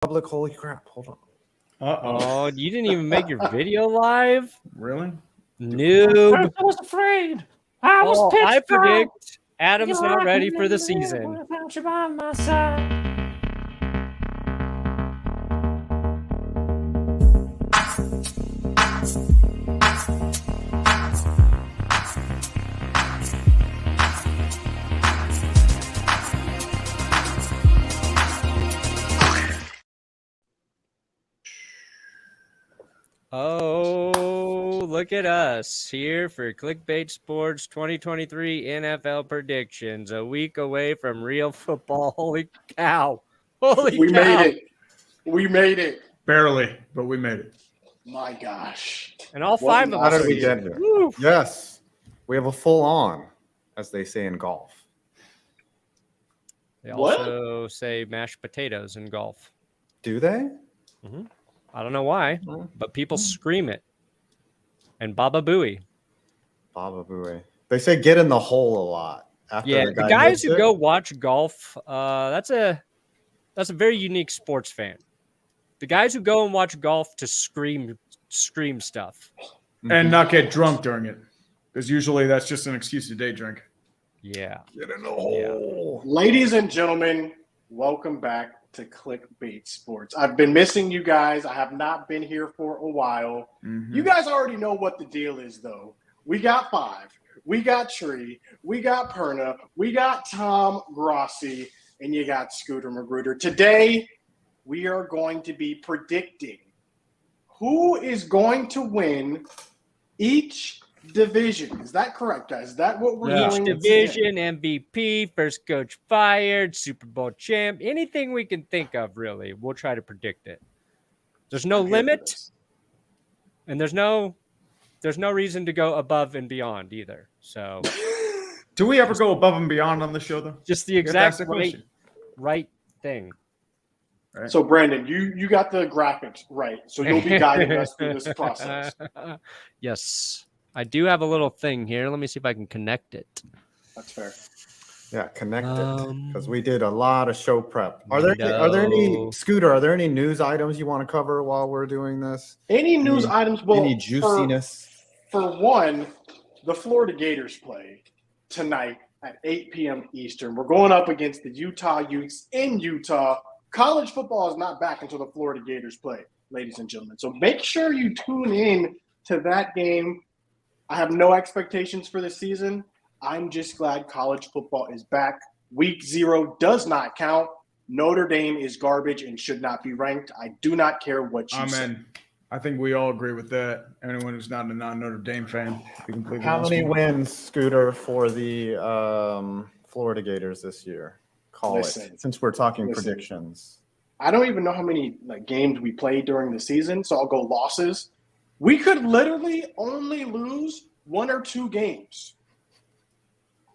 public. Holy crap. Hold on. Oh, you didn't even make your video live? Really? Noob. I was afraid. I was I pitch predict Adam's not ready for the season. Without you by my side. Oh, look at us here for Clickbait Sports 2023 NFL predictions. A week away from real football. Holy cow. Holy We cow. made it. We made it. Barely, but we made it. My gosh. And all What five an of How us did are we here. get here? Woo. Yes. We have a full on, as they say in golf. They What? also say mashed potatoes in golf. Do they? I don't know why, but people scream it. And Baba Booey. Baba Booey. They say get in the hole a lot. After Yeah, the the guy guys hits who it. go watch golf, that's a very unique sports fan. The guys who go and watch golf to scream stuff. And not get drunk during it. Because usually that's just an excuse to day drink. Yeah. Get in the hole. Ladies and gentlemen, welcome back to Clickbait Sports. I've been missing you guys. I have not been here for a while. You guys already know what the deal is, though. We got Five. We got Tree. We got Perna. We got Tom Grossi. And you got Scooter Magruder. Today, we are going to be predicting who is going to win each division. Is that correct, guys? Is that what we're Each doing? division, MVP, first coach fired, Super Bowl champ, anything we can think of, really. We'll try to predict it. There's no I'm here for limit, this. and there's no reason to go above and beyond either. So Do we ever go above and beyond on the show, though? just the You have to ask exact the question. right thing. Right? So, Brandon, you got the graphics right. So you'll be guiding us through this process. Yes. I do have a little thing here. Let me see if I can connect it. That's fair. Yeah, connect it. Because we did a lot of show prep. Are there No. any Scooter? Are there any news items you want to cover while we're doing this? Any news items? Well, Any juiciness? For one, the Florida Gators play tonight at 8 p.m. Eastern. We're going up against the Utah Utes in Utah. College football is not back until the Florida Gators play, ladies and gentlemen. So make sure you tune in to that game. I have no expectations for this season. I'm just glad college football is back. Week 0 does not count. Notre Dame is garbage and should not be ranked. I do not care what you say. Amen. I think we all agree with that. Anyone who's not a non-Notre Dame fan. To be completely How honest many with you. wins, Scooter, for the Florida Gators this year? Call Listen. it. Since we're talking Listen. predictions. I don't even know how many games we played during the season, so I'll go losses. We could literally only lose 1 or 2 games.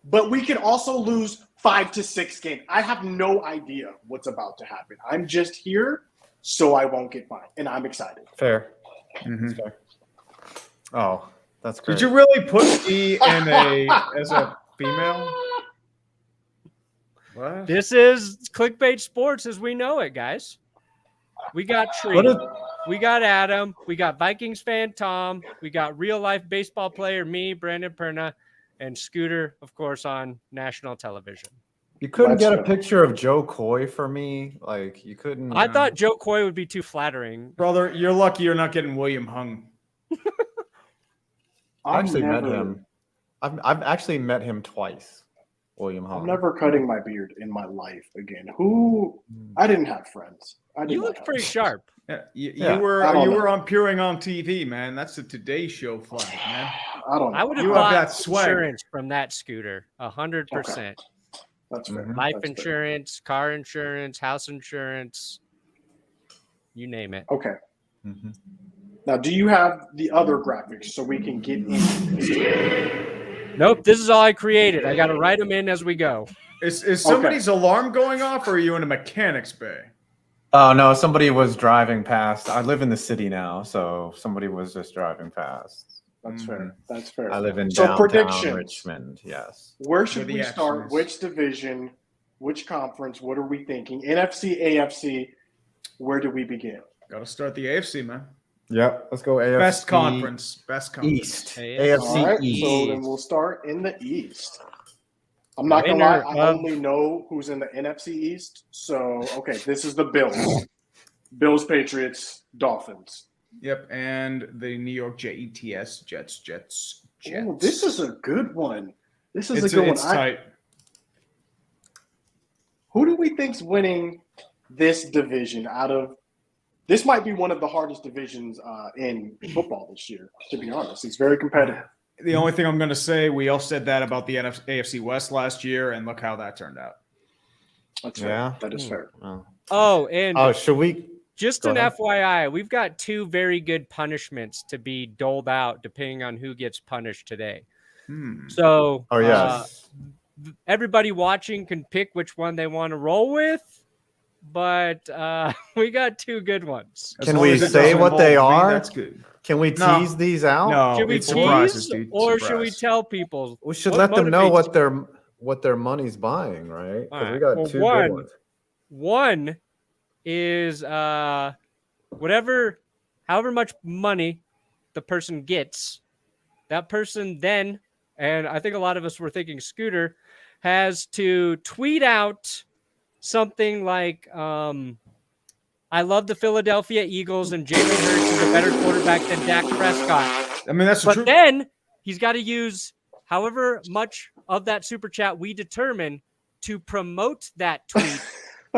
But we could also lose 5 to 6 games. I have no idea what's about to happen. I'm just here so I won't get fined, and I'm excited. Fair. Mhm. That's fair. Oh, that's great. Did you really put E in as a female? What? This is Clickbait Sports as we know it, guys. We got Tree. What is- We got Adam. We got Vikings fan Tom. We got real life baseball player me, Brandon Perna, and Scooter, of course, on national television. You couldn't That's get a fair. picture of Joe Coy for me? Like, you couldn't. I thought Joe Coy would be too flattering. Brother, you're lucky you're not getting William hung. I actually I'm met never- him. I've actually met him twice, William Hung. I'm never cutting my beard in my life again. I didn't have friends. You look pretty sharp. Yeah, you Yeah, were I don't you know. were appearing on TV, man. That's the Today Show flag, man. I don't know. I would have You have bought that swag. insurance from that Scooter, 100%. That's fair. Life That's fair. insurance, car insurance, house insurance, you name it. Okay. Mhm. Now, do you have the other graphics so we can get into this? Nope, this is all I created. I got to write them in as we go. Is somebody's alarm going off, or are you in a mechanic's bay? Oh, no, somebody was driving past. I live in the city now, so somebody was just driving past. That's fair. That's fair. I live in So downtown predictions. Richmond, yes. Where should Where the we action start? is. Which division? Which conference? What are we thinking? NFC, AFC. where do we begin? Got to start the AFC, man. Yep. Let's go AFC Best conference. East. AFC All right, East. so then we'll start in the East. I'm not going to lie, I only know who's in the NFC East. So, okay, this is the Bills. Bills, Patriots, Dolphins. Yep, and the New York Jets. Oh, this is a good one. This is a good one. It's tight. Who do we think's winning this division out of – this might be one of the hardest divisions in football this year, to be honest. It's very competitive. The only thing I'm going to say, we all said that about the AFC West last year, and look how that turned out. That's fair. Yeah. That is fair. Should we – just Go an ahead. FYI, we've got 2 very good punishments to be doled out depending on who gets punished today. So, Oh, yes. Everybody watching can pick which one they want to roll with, but we got 2 good ones. As Can long we as it say doesn't what they involve me, are? That's good. Can we No. tease these out? No, Should we it's surprises, tease, dude. or should we Surprise. tell people? We should What let them know motivates what their money's buying, right? All Because we right. got Well, 2 one- good ones. One is however much money the person gets, that person then, and I think a lot of us were thinking Scooter, has to tweet out something like, I love the Philadelphia Eagles and Jalen Hurts is a better quarterback than Dak Prescott. I mean, that's the But truth. then he's got to use however much of that super chat we determine to promote that tweet.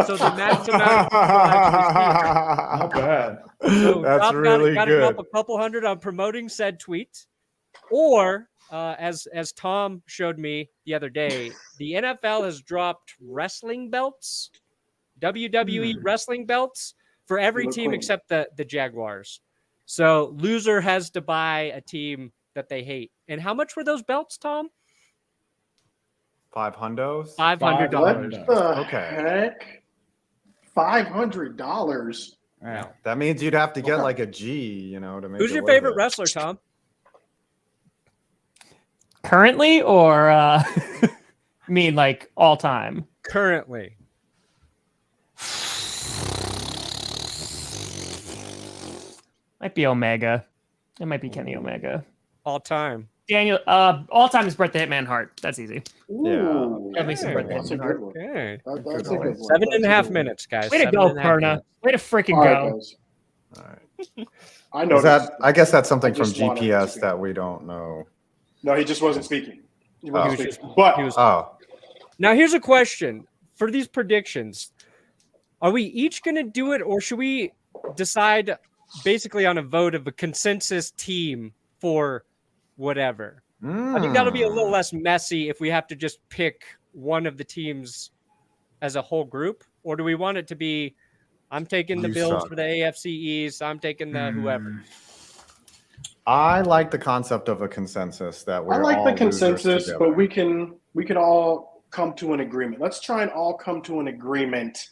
So the max amount of people actually Not bad. see it. So That's Rob really got him up good. a couple hundred on promoting said tweet. Or as Tom showed me the other day, the NFL has dropped wrestling belts, WWE wrestling belts for every Look team clean. except the Jaguars. So loser has to buy a team that they hate. And how much were those belts, Tom? 5 hundos? $500. What the Okay. heck? $500. Yeah. That means you'd have to get Okay. like a G, to make Who's it your worth favorite it. wrestler, Tom? Currently or mean like all time? Currently. Might be Omega. It might be Kenny Omega. All time. Daniel, all time is Bret the Hitman Hart. That's easy. Ooh, Definitely some Bret the that's a Hitman good Hart. one. Okay. That's a good one. 7.5 minutes, guys. Way to go, 7.5 Perna. minutes. Way to freaking All right, go. guys. All right. I know Is that? I guess that's something I from just wanted GPS to- that we don't know. No, he just wasn't speaking. He Oh. wasn't He was speaking. But He was Oh, Now, here's a question for these predictions. Are we each going to do it, or should we decide basically on a vote of a consensus team for whatever? I think that'll be a little less messy if we have to just pick one of the teams as a whole group. Or do we want it to be, I'm taking the You Bills suck. for the AFC East, I'm taking the whoever. I like the concept of a consensus that we're I like all the losers consensus, together. but we can all come to an agreement. Let's try and all come to an agreement.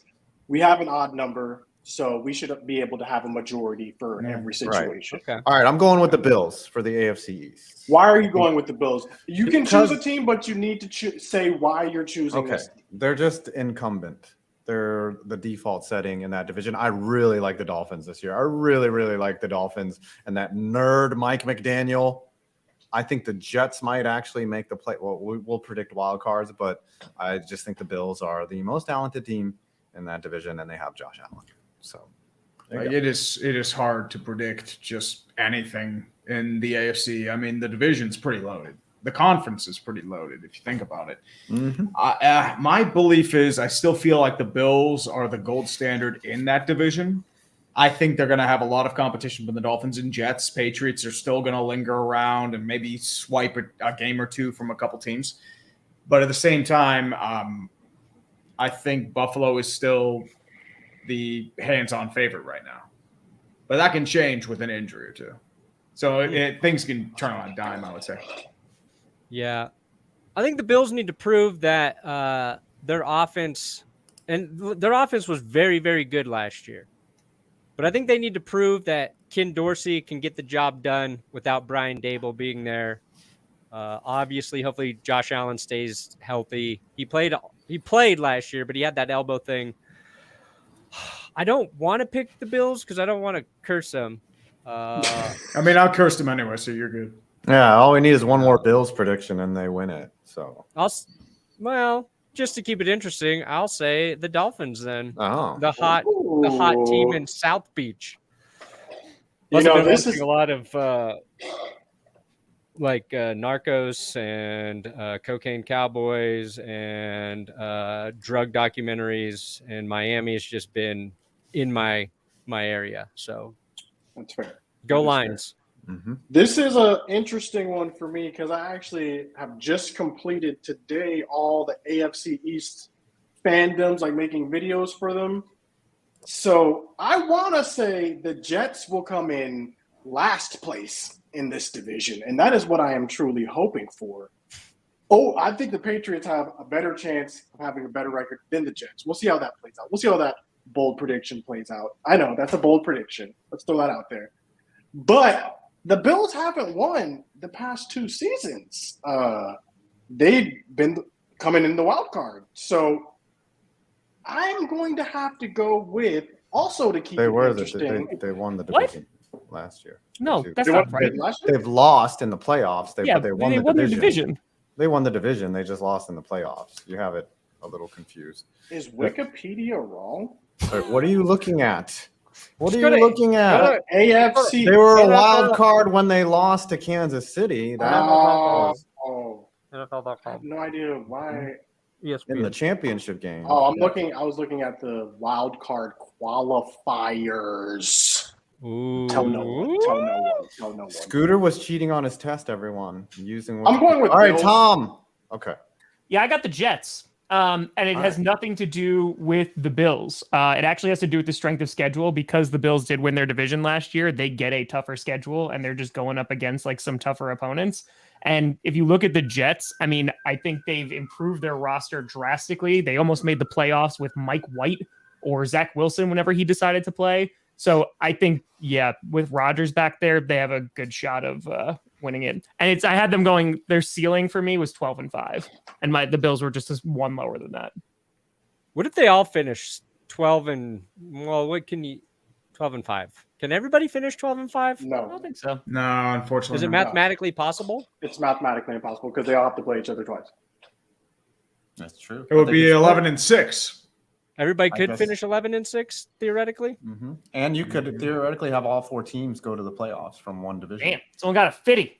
We have an odd number, so we should be able to have a majority for every situation. Okay. All right, I'm going with the Bills for the AFC East. Why are you going with the Bills? You can Because- choose a team, but you need to say why you're choosing Okay, this. they're just incumbent. They're the default setting in that division. I really like the Dolphins this year. I really, really like the Dolphins and that nerd Mike McDaniel. I think the Jets might actually make the play. Well, we'll predict wild cards, but I just think the Bills are the most talented team in that division, and they have Josh Allen. So there you Like, it is hard to predict just anything in the AFC. I mean, the division's pretty loaded. The conference is pretty loaded if you think about it. go. My belief is I still feel like the Bills are the gold standard in that division. I think they're going to have a lot of competition from the Dolphins and Jets. Patriots are still going to linger around and maybe swipe a game or two from a couple teams. But at the same time, I think Buffalo is still the hands-on favorite right now. But that can change with an injury or two. So things can turn on a dime, I would say. Yeah. I think the Bills need to prove that their offense was very, very good last year. But I think they need to prove that Ken Dorsey can get the job done without Brian Dable being there. Obviously, hopefully Josh Allen stays healthy. He played last year, but he had that elbow thing. I don't want to pick the Bills because I don't want to curse them. I mean, I'll curse them anyway, so you're good. Yeah, all we need is one more Bills prediction and they win it. So, Well, just to keep it interesting, I'll say the Dolphins then. oh, The hot team in South Beach. You Plus, know, I've been this watching is a lot of Narcos and Cocaine Cowboys and drug documentaries, and Miami has just been in my area. So that's fair. go That is Lions. This is an interesting one for me because I actually have just completed today all the AFC East fandoms, like making videos for them. So I want to say the Jets will come in last place in this division, and that is what I am truly hoping for. Oh, I think the Patriots have a better chance of having a better record than the Jets. We'll see how that plays out. We'll see how that bold prediction plays out. I know that's a bold prediction. Let's throw that out there. But the Bills haven't won the past 2 seasons. They've been coming in the wild card. So I'm going to have to go with, also to keep they it were interesting. they won the What? division last year. No, They that's They not won right. last year? They've lost in the playoffs. They won the division. They won the division. They just lost in the playoffs. You have it a little confused. Is Wikipedia wrong? What are you looking at? What are Just you looking at? AFC. They were a NFL. wild card when they lost to Kansas City. That was I have no idea why. in the championship game. Oh, I was looking at the wild card qualifiers. Ooh. Tell no one. Scooter was cheating on his test, everyone. Using I'm going with all right, Bills. Tom. Okay. Yeah, I got the Jets. And it has nothing to do with the Bills. It actually has to do with the strength of schedule because the Bills did win their division last year. They get a tougher schedule and they're just going up against like some tougher opponents. And if you look at the Jets, I mean, I think they've improved their roster drastically. They almost made the playoffs with Mike White or Zach Wilson whenever he decided to play. So I think, yeah, with Rodgers back there, they have a good shot of winning it. And I had them going, their ceiling for me was 12-5. And the Bills were just one lower than that. What if they all finish 12-5? Can everybody finish 12-5? I No, don't think so. No, unfortunately. Is it not. mathematically possible? it's mathematically impossible because they all have to play each other twice. That's true. It would be 11-6. Everybody I could guess- finish 11-6 theoretically. And you could theoretically have all 4 teams go to the playoffs from one division. Damn, someone got a 50.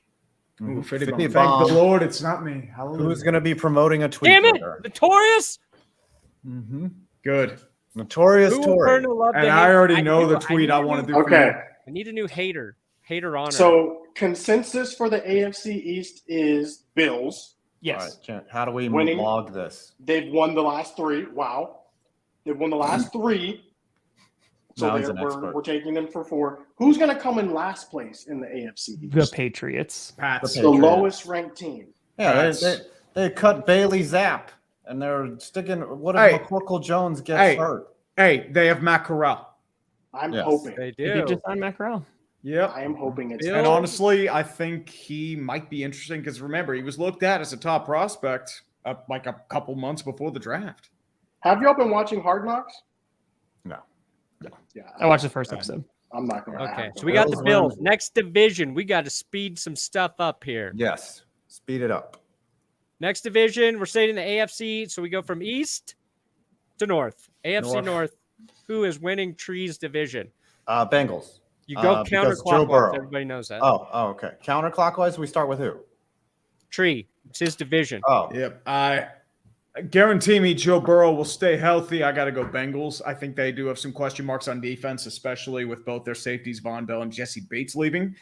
Ooh, Fitty Thank bomb. the Lord, it's not me. Hallelujah. Who's going to be promoting a tweet? Damn it, Notorious! Good. Notorious Who will Tory. burn the love And to I hate? already know need the a- tweet need I a want to new- do. For Okay. I need a new hater honor. So consensus for the AFC East is Bills. Yes. All right, Jen, how do we Winning. log this? They've won the last 3. Wow. They've won the last 3. So Now he's an expert. we're taking them for 4. Who's going to come in last place in the AFC East? The Patriots. Pats. The Patriots. lowest ranked team. Yeah, they cut Bailey Zapp, and they're sticking. What if Hey. McCorkle Jones gets Hey. hurt? Hey, they have Matt Corral. I'm Yes. hoping. They They do. just signed Matt Corral. Yep. I am hoping it's Bill- And honestly, I think he might be interesting because remember, he was looked at as a top prospect like a couple months before the draft. Have y'all been watching Hard Knocks? No. Yeah. I watched the first episode. I'm not going to. Okay, so we got the Bills. Next division, we got to speed some stuff up here. Yes. Speed it up. Next division, we're staying in the AFC, so we go from East to North. AFC North. Who is winning Tree's division? Bengals. You go because Joe counterclockwise. Burrow. Everybody knows that. Oh, okay. Counterclockwise, we start with who? Tree. It's his division. Oh, Yep. I guarantee me Joe Burrow will stay healthy. I got to go Bengals. I think they do have some question marks on defense, especially with both their safeties, Von Bell and Jesse Bates leaving.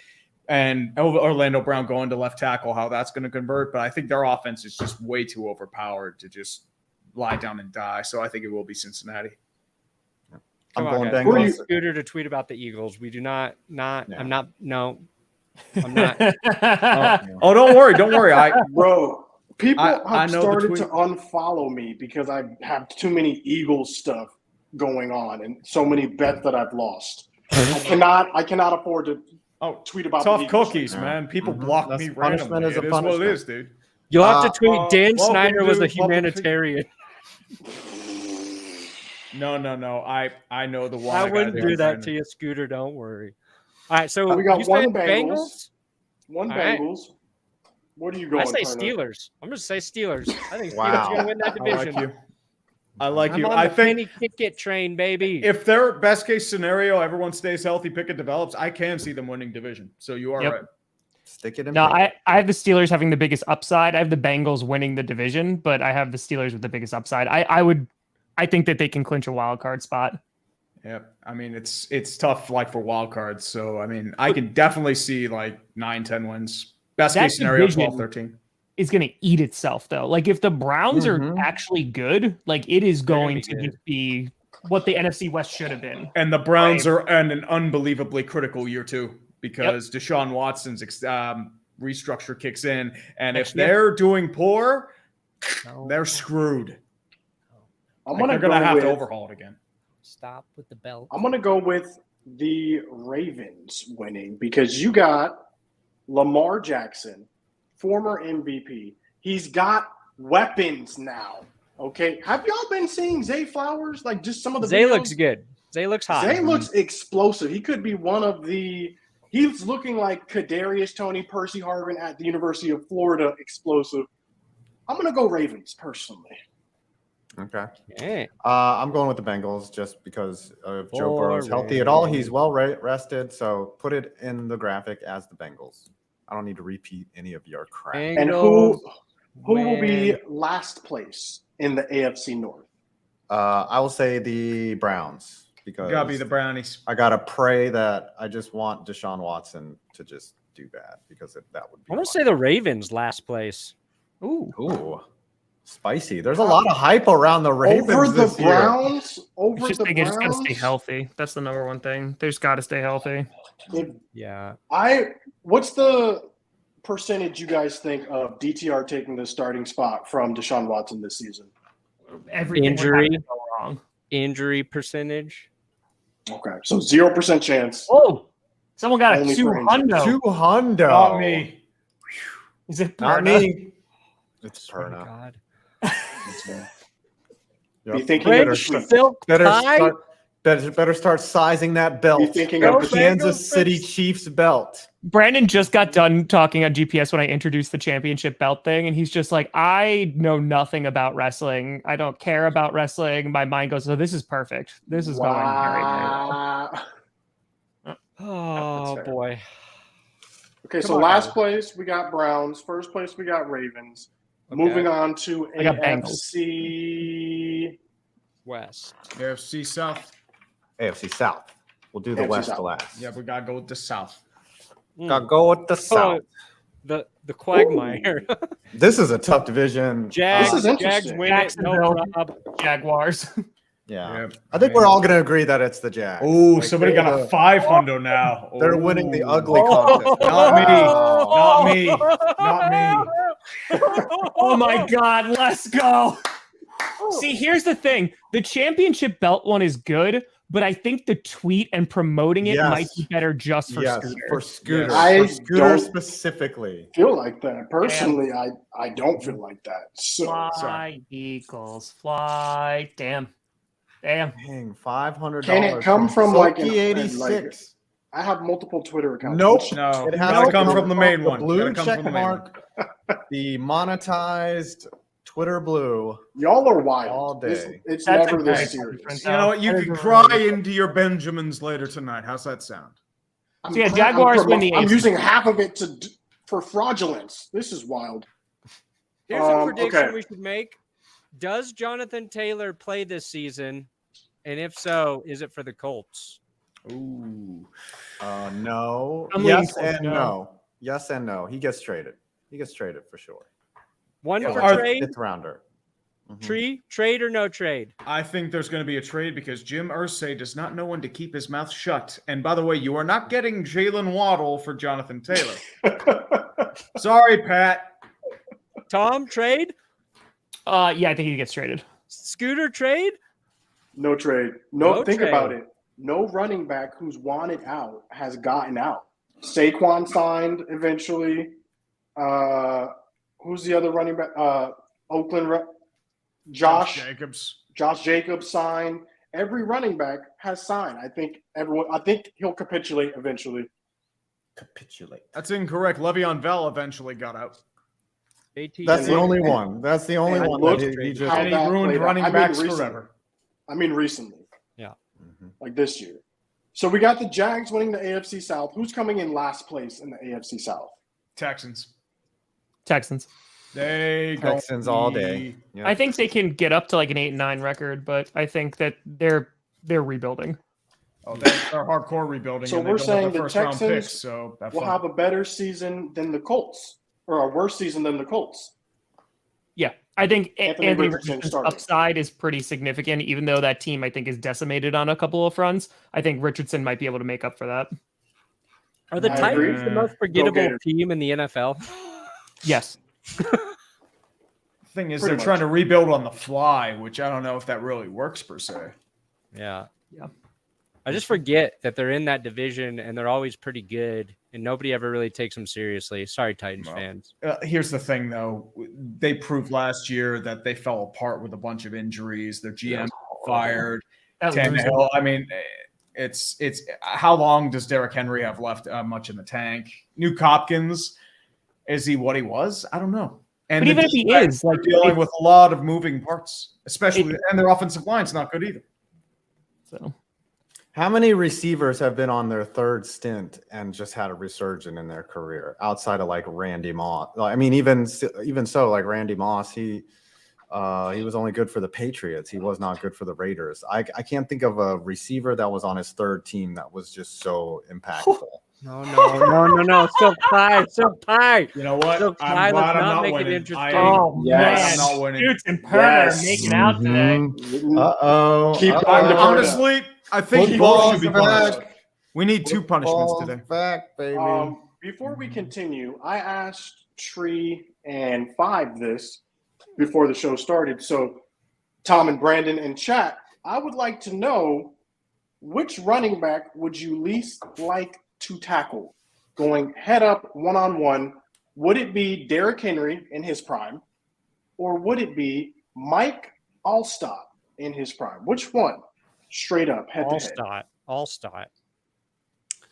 And Orlando Brown going to left tackle, how that's going to convert. But I think their offense is just way too overpowered to just lie down and die. So I think it will be Cincinnati. I'm Come on, going guys. Bengals. We need Scooter to tweet about the Eagles. We do not. Yeah. I'm not. No. I'm not. Oh, don't worry. Don't worry. Bro, people I have know the started tweet. to unfollow me because I have too many Eagles stuff going on and so many bets that I've lost. I cannot afford to tweet about the Tough Eagles. cookies, Yeah. man. People Mhm. block That's me punishment randomly. is a It is what it punishment. is, dude. You'll have to tweet. Dan welcome Snyder was to a public humanitarian. No. I know the one. I gotta wouldn't do that Brandon. to you, Scooter. Don't worry. All right, so We got you one said Bengals. One All right. Bengals. What are you going? I say Turner? Steelers. I'm going to say Steelers. I think Steelers Wow. are going to win that I division. like you. I like I'm you. on I the think penny ticket train, baby. if their best case scenario, everyone stays healthy, Pickett develops, I can see them winning division. So you are Yep. right. Stick it in. No, Pickett. I have the Steelers having the biggest upside. I have the Bengals winning the division, but I have the Steelers with the biggest upside. I think that they can clinch a wild card spot. Yep. I mean, it's tough like for wild cards. So I mean, I can definitely see like 9-10 wins. Best That case scenario, division- 12-13. Is going to eat itself though. Like if the Browns Mhm. are actually good, like it is They're gonna going be to good. just be what the NFC West should have been. And the Browns are in an unbelievably critical year too, because Deshaun Watson's restructure kicks in, and if Next year. they're doing poor, No. they're screwed. I'm Like, gonna they're gonna go have with. to overhaul it again. Stop with the belt. I'm gonna go with the Ravens winning because you got Lamar Jackson, former MVP. He's got weapons now. Okay, have y'all been seeing Zay Flowers? Like just some of the Zay videos? looks good. Zay looks hot. Zay looks explosive. He could be one of the. He's looking like Kadarius Toney, Percy Harvin at the University of Florida. Explosive. I'm gonna go Ravens personally. Okay. Yeah. I'm going with the Bengals just because if Joe Burrow's healthy at all, he's well rested. So put it in the graphic as the Bengals. I don't need to repeat any of your crap. And who will be last place in the AFC North? I will say the Browns because Gotta be the Brownies. I gotta pray that I just want Deshaun Watson to just do bad because that would be. I'm going to fun. say the Ravens last place. Ooh, spicy. There's a lot of hype around the Ravens Over the this year. Browns? It's Over just the they just got to Browns? stay healthy. That's the number one thing. They just got to stay healthy. Yeah. What's the percentage you guys think of DTR taking the starting spot from Deshaun Watson this season? Everything would have Injury. to go wrong. Injury percentage. Okay, so 0% chance. Oh, someone got a Only for 200. 200. Not me. Is it Not Perna? me. It's Swear to Perna. God. Yep. Be thinking Great of the tweet. silk Better tie. better start sizing that belt. Be thinking That of the Kansas Bengals, City Fritz. Chiefs belt. Brandon just got done talking on GPS when I introduced the championship belt thing, and he's just like, I know nothing about wrestling. I don't care about wrestling. My mind goes, so this is perfect. This is going very, very well. Wow. Oh, fair. boy. Okay, Come so on, last guys. place we got Browns. First place we got Ravens. Okay. Moving on to I got Bengals. AFC. West. AFC South. AFC South. We'll do the AFC West South. last. Yeah, we gotta go with the South. Gotta go with the South. The quagmire. This is a tough division. Jags. This is Jags interesting. win it. No Jacksonville. problem. Jaguars. Yeah. Yep. I think we're all going to agree that it's the Jags. Oh, Like, somebody they're got a the- 500 now. They're winning the Ooh. ugly contest. Not me. Wow. Not me. Not me. Oh my God, let's go. See, here's the thing. The championship belt one is good, but I think the tweet and promoting it Yes. might be better just for Yes, Scooter. for Scooter. I For Scooter don't- specifically. Feel like that. Personally, I don't feel like that. So Fly, Eagles, fly. Damn. Damn. Dang, $500. Can it come from, like, Silky an- 86? I have multiple Twitter accounts. Nope. No, It it has has to to come from the main the one. blue Gotta come check from the main one. mark, the monetized Twitter blue Y'all are wild. all This- day. it's That's never a this great serious. difference. You know what? You That can is a cry really- into your Benjamins later tonight. How's that sound? So yeah, Jaguars win the I'm AFC. using half of it for fraudulence. This is wild. Here's a prediction okay. we should make. Does Jonathan Taylor play this season? And if so, is it for the Colts? Ooh. No. I'm leaning Yes towards and no. no. Yes and no. He gets traded. He gets traded for sure. One Yeah, for are- trade? Fifth rounder. Mhm. Trade or no trade? I think there's going to be a trade because Jim Irsay does not know when to keep his mouth shut. And by the way, you are not getting Jalen Waddle for Jonathan Taylor. Sorry, Pat. Tom, trade? Yeah, I think he gets traded. Scooter, trade? No trade. No, No think trade. about it. No running back who's wanted out has gotten out. Saquon signed eventually. Who's the other running back? Oakland. Josh Jacobs. Jacobs signed. every running back has signed. I think he'll capitulate eventually. Capitulate. That's incorrect. Le'Veon Bell eventually got out. That's the only one. That's the only And one look that he just. how And he that ruined played out. running I mean, backs recently. forever. I mean, recently. Yeah. Like this year. So we got the Jags winning the AFC South. Who's coming in last place in the AFC South? Texans. Texans all day. Yep. I think they can get up to like an 8-9 record, but I think that they're rebuilding. Oh, they're hardcore rebuilding. So and they we're don't have saying their the first-round Texans picks, so will have a better season than the Colts, or a worse season than the Colts. Yeah, I think Anthony Anthony Richardson Richardson's starting. upside is pretty significant, even though that team I think is decimated on a couple of fronts. I think Richardson might be able to make up for that. Are the I Titans agree. the most forgettable Gators. team in the NFL? Yes. thing is, Pretty they're trying much. to rebuild on the fly, which I don't know if that really works per se. Yeah. Yeah. I just forget that they're in that division and they're always pretty good and nobody ever really takes them seriously. Sorry, Titans Well, fans. Here's the thing, though. They proved last year that they fell apart with a bunch of injuries. Their GM fired. That loser. Tannehill. I mean, it's how long does Derrick Henry have left? Much in the tank. Nuke Hopkins, is he what he was? I don't know. And But even if he defense, is, like, they're dealing with a lot of moving parts, especially, and their offensive line's not good either. So How many receivers have been on their third stint and just had a resurgence in their career outside of like Randy Moss? I mean, even so, like Randy Moss, he was only good for the Patriots. He was not good for the Raiders. I can't think of a receiver that was on his third team that was just so impactful. No. So pie. You know what? So, I'm Ty, glad let's I'm not not make it winning. interesting. oh Yes. I'm not winning. Scoots and Perner Yes. are making out today. Uh-oh. Keep Uh-oh. going to Honestly, I think Football's both should be punished. back. We need two punishments Football's today. back, baby. Before we continue, I asked Tree and Five this before the show started. So, Tom and Brandon in chat, I would like to know which running back would you least like to tackle going head up one-on-one? Would it be Derrick Henry in his prime, or would it be Mike Allstott in his prime? Which one? Straight up, head to head. Allstott.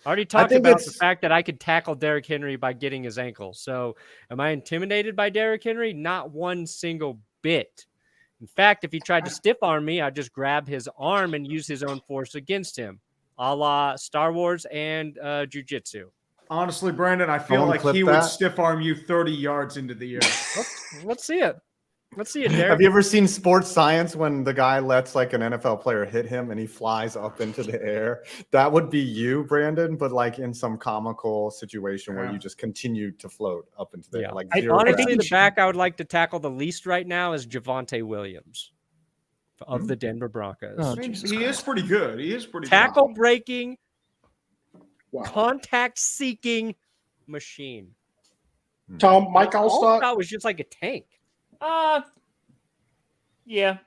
I already talked think about the it's- fact that I could tackle Derrick Henry by getting his ankle. So am I intimidated by Derrick Henry? Not one single bit. In fact, if he tried to stiff arm me, I'd just grab his arm and use his own force against him, a la Star Wars and jiu-jitsu. Honestly, Brandon, I feel Someone like clip he that. would stiff arm you 30 yards into the air. Let's see it. Let's see it, Have Derrick. you ever seen Sports Science when the guy lets like an NFL player hit him and he flies up into the air? That would be you, Brandon, but like in some comical situation where Yeah. you just continue to float up into the air. Yeah. Like I- zero Honestly, gravity. the back I would like to tackle the least right now is Javonte Williams of the Denver Broncos. Oh, I mean, Jesus he is pretty good. He is pretty Tackle good. breaking, Wow. contact seeking machine. Tom, Mike Allstott? Allstott was just like a tank. Yeah.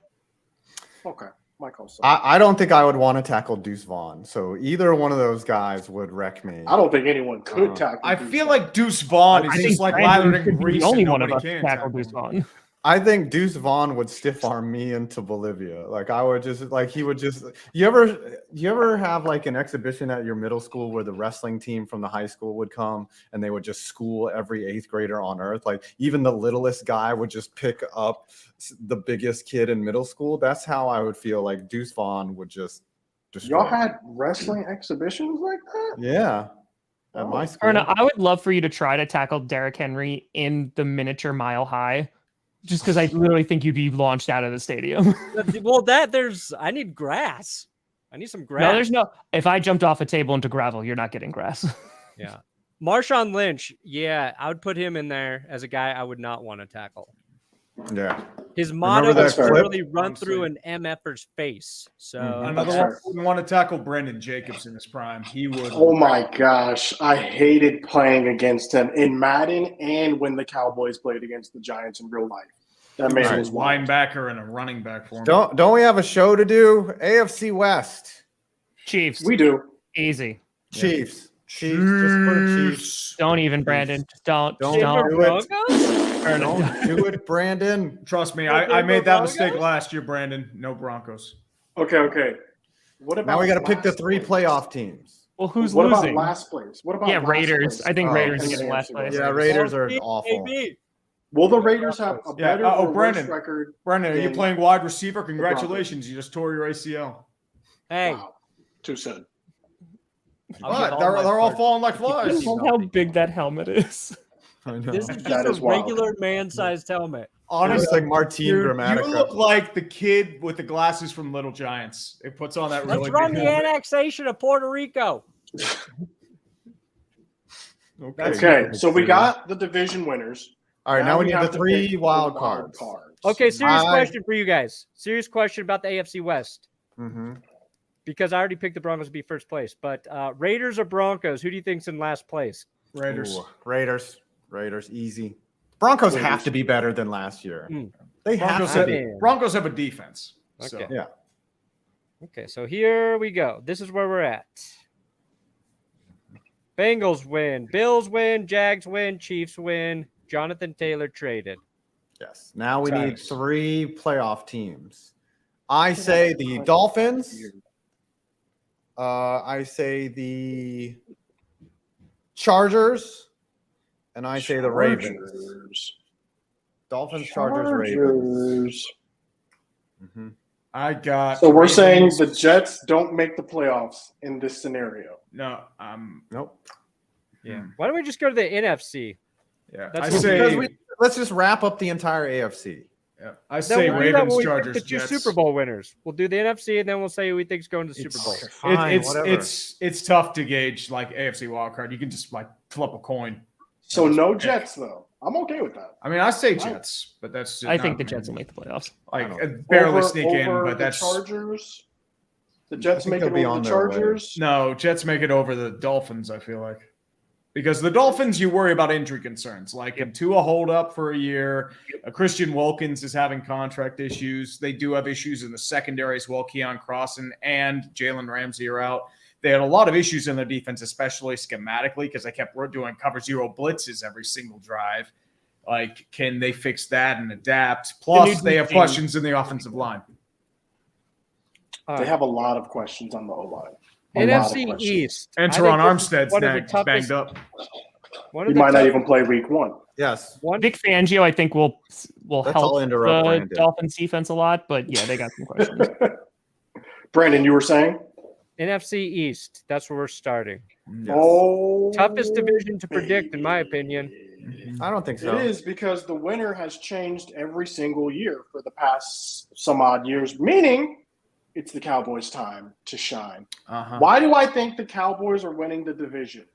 Okay, Mike Allstott. I don't think I would want to tackle Deuce Vaughn. So either one of those guys would wreck me. I don't think anyone could Uh, tackle. I Deuce feel Vaughn. like Deuce Vaughn is I just think like Brandon lathered in should be grease. the only and one of nobody us can to tackle tackle Deuce him. Vaughn. I think Deuce Vaughn would stiff arm me into Bolivia. Like I would just like he would just you ever have like an exhibition at your middle school where the wrestling team from the high school would come and they would just school every 8th grader on earth? Like even the littlest guy would just pick up the biggest kid in middle school. That's how I would feel like Deuce Vaughn would just destroy. Y'all had wrestling exhibitions like that? Yeah. At my school. Erna, I would love for you to try to tackle Derrick Henry in the miniature mile high, just because I literally think you'd be launched out of the stadium. Well, I need grass. I need some grass. No, there's no. If I jumped off a table into gravel, you're not getting grass. Yeah. Marshawn Lynch. Yeah, I would put him in there as a guy I would not want to tackle. Yeah. His motto that is clip? literally run Honestly. through an MFer's face. So Another That's one fair. wouldn't want to tackle Brendan Jacobs in his prime. He would. Oh my gosh, I hated playing against him in Madden and when the Cowboys played against the Giants in real life. That He was man a was wild. linebacker and a running back for him. Don't we have a show to do? AFC West. Chiefs, We do. easy. Chiefs. Chiefs. Just put Chiefs. Don't even, Brandon. Just don't. Don't Don't. do it. Erna, Don't do it, Brandon. Trust me, I made that mistake last year, Brandon. No Broncos. Okay. What about Now we got to pick the last 3 place? playoff teams. Well, who's What losing? about last place? What about last Raiders. place? I think Oh, Raiders in is the in last AFC place. West? Yeah, Raiders are awful. Maybe. Will the Raiders have a Yeah, better or worse Brendan. record? Brendan, are you than- playing wide receiver? Congratulations, you just tore your ACL. Hey, Wow. Too soon. I'll But give they're my all parts. falling like Keep flies. this Look how big that helmet is. I know. This is That just is a wild. regular man-sized helmet. It's Honestly, like Martin you Gramatica. look like the kid with the glasses from Little Giants. It puts on that Let's really run big the helmet. annexation of Puerto Rico. Okay, so we got the division winners. All right, now we need have the to pick 3 the wild cards. Okay, serious I- question for you guys. Serious question about the AFC West. Mm-hmm. Because I already picked the Broncos to be first place. But Raiders or Broncos, who do you think's in last place? Raiders. Raiders, easy. Broncos have to be better than last year. They Broncos have have, to be. Broncos have a defense. So. Okay. Yeah. Okay, so here we go. This is where we're at. Bengals win. Bills win. Jags win. Chiefs win. Jonathan Taylor traded. Yes. Now we need Facts. 3 playoff teams. I say the Dolphins. I say the Chargers. And I say the Ravens. Dolphins, Chargers, Ravens. Mm-hmm. I got. So we're Ravens. saying the Jets don't make the playoffs in this scenario. No. Nope. Yeah. Why don't we just go to the NFC? Yeah. That's I what- say. Because let's just wrap up the entire AFC. Yeah, I Then say we'll do that Ravens, when we pick Chargers, the 2 Jets. Super Bowl winners. We'll do the NFC and then we'll say who we think's going to the Super Bowl. Fine, whatever. It's tough to gauge like AFC wildcard. You can just like flip a coin. So no Jets though. I'm okay with that. I mean, I say Jets, but that's just I think the not- Jets will make the playoffs. like I barely sneak in, Over but that's the Chargers. The Jets think make they'll it be over on the their way. Chargers. no Jets make it over the Dolphins. I feel like because the Dolphins, you worry about injury concerns, like Tua hold up for a year. Christian Wilkins is having contract issues. They do have issues in the secondary as well. Keon Crossan and Jalen Ramsey are out. They had a lot of issues in their defense, especially schematically, because they kept doing cover 0 blitzes every single drive. Like, can they fix that and adapt? Plus, they have questions in the offensive line. All They right. have a lot of questions on the O-line. NFC East. And I think Teron this is Armstead's one of the next, toughest- banged up. One He of the might not tough- even play week 1. Yes. one Vic Fangio, I think, will Let's help all interrupt the Brandon. Dolphins defense a lot. But yeah, they got some questions. Brandon, you were saying? NFC East. That's where we're starting. Yes. Oh, Toughest division to predict, in my opinion. I don't think so. It is because the winner has changed every single year for the past some odd years, meaning it's the Cowboys' time to shine. Uh-huh. Why do I think the Cowboys are winning the division?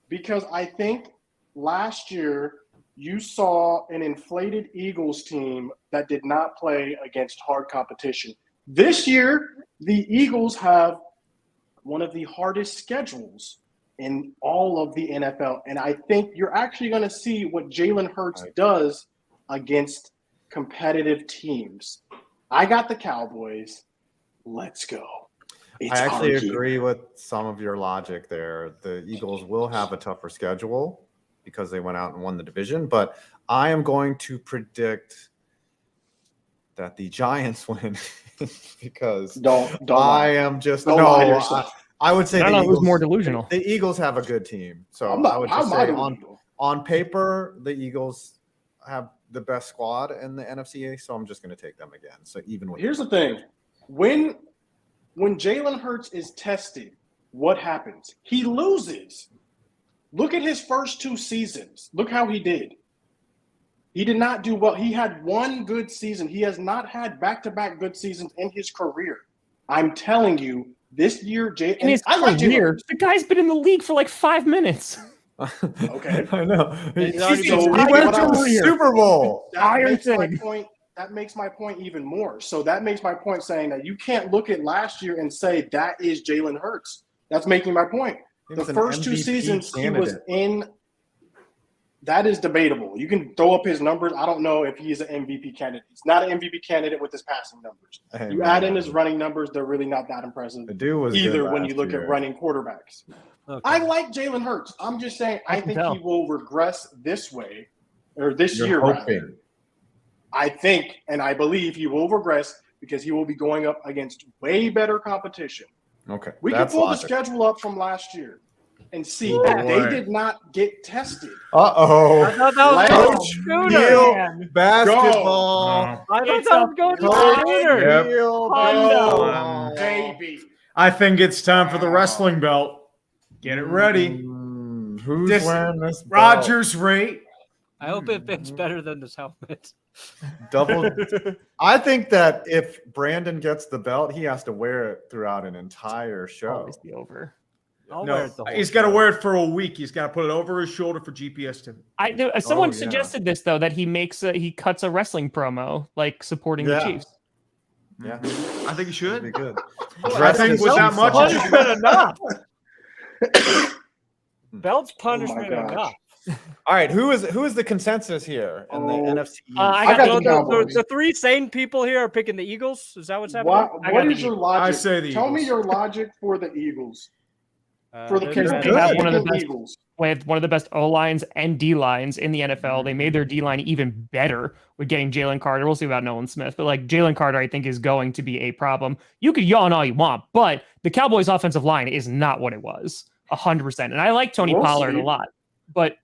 Because I think last year you saw an inflated Eagles team that did not play against hard competition. This year, the Eagles have one of the hardest schedules in all of the NFL. And I think you're actually going to see what Jalen Hurts does against competitive teams. I got the Cowboys. Let's go. It's I actually on here. agree with some of your logic there. The Eagles will have a tougher schedule because they went out and won the division, but I am going to predict that the Giants win because Don't I lie. am just Don't lie to yourself. I would say I don't the know who's Eagles, more delusional. the Eagles have a good team. So I'm not, I would how just am I say delusional? on paper the Eagles have the best squad in the NFC, so I'm just going to take them again. So even with Here's the thing. When Jalen Hurts is tested, what happens? He loses. Look at his first 2 seasons. Look how he did. He did not do well. He had one good season. He has not had back-to-back good seasons in his career. I'm telling you, this year, In his I like Jalen career, Hurts. the guy's been in the league for like 5 minutes. Okay. I know. He's already He been- went to What the I- Super Bowl. That makes my Iron point. That makes my point even more. So that makes my point saying that you can't look at last year and say that is Jalen Hurts. That's making my point. He The was an first 2 MVP seasons he was candidate. in, that is debatable. You can throw up his numbers. I don't know if he's an MVP candidate. He's not an MVP candidate with his passing numbers. Hey, You man. add in his running numbers, they're really not that impressive The dude was good either when you last look year. at running quarterbacks. Okay. I like Jalen Hurts. I'm just saying I can think tell. he will regress this way, or this You're year hoping. rather. I think and I believe he will regress because he will be going up against way better competition. Okay. We can that's pull logic. the schedule up from last year and see Oh, that they boy. did not get tested. I Uh-oh. thought that was Coach going to Schooner. Man. Basketball. I thought It's that a was going to Coach Schooner. Yep. Heel Hondo. basketball. Baby. I think it's time for the wrestling belt. Get it ready. Who's This- wearing this belt? Rogers rate. I hope it fits better than this helmet. Double. I think that if Brandon gets the belt, he has to wear it throughout an entire show. Always be over. I'll wear it the whole He's got to show. wear it for a week. He's got to put it over his shoulder for GPS to. Someone yeah. suggested this though, that he cuts a wrestling promo like supporting the Yeah. Chiefs. Yeah, I think he that'd be should. good. I Dressed think as with that Chiefs much, on. Punishment enough. Belt's Oh punishment my gosh. enough. All right, who is the consensus here in the Oh. NFC East? I got So the Cowboys. the three sane people here are picking the Eagles. Is that what's happening? What is your logic? I say the Tell me Eagles. your logic for the Eagles. For the they're Because better. they have one of the picking best Eagles. with one of the best O lines and D lines in the NFL. They made their D line even better with getting Jalen Carter. We'll see about Nolan Smith, but like Jalen Carter, I think is going to be a problem. You could yawn all you want, but the Cowboys' offensive line is not what it was 100%. And I like Tony We'll Pollard see. a lot, but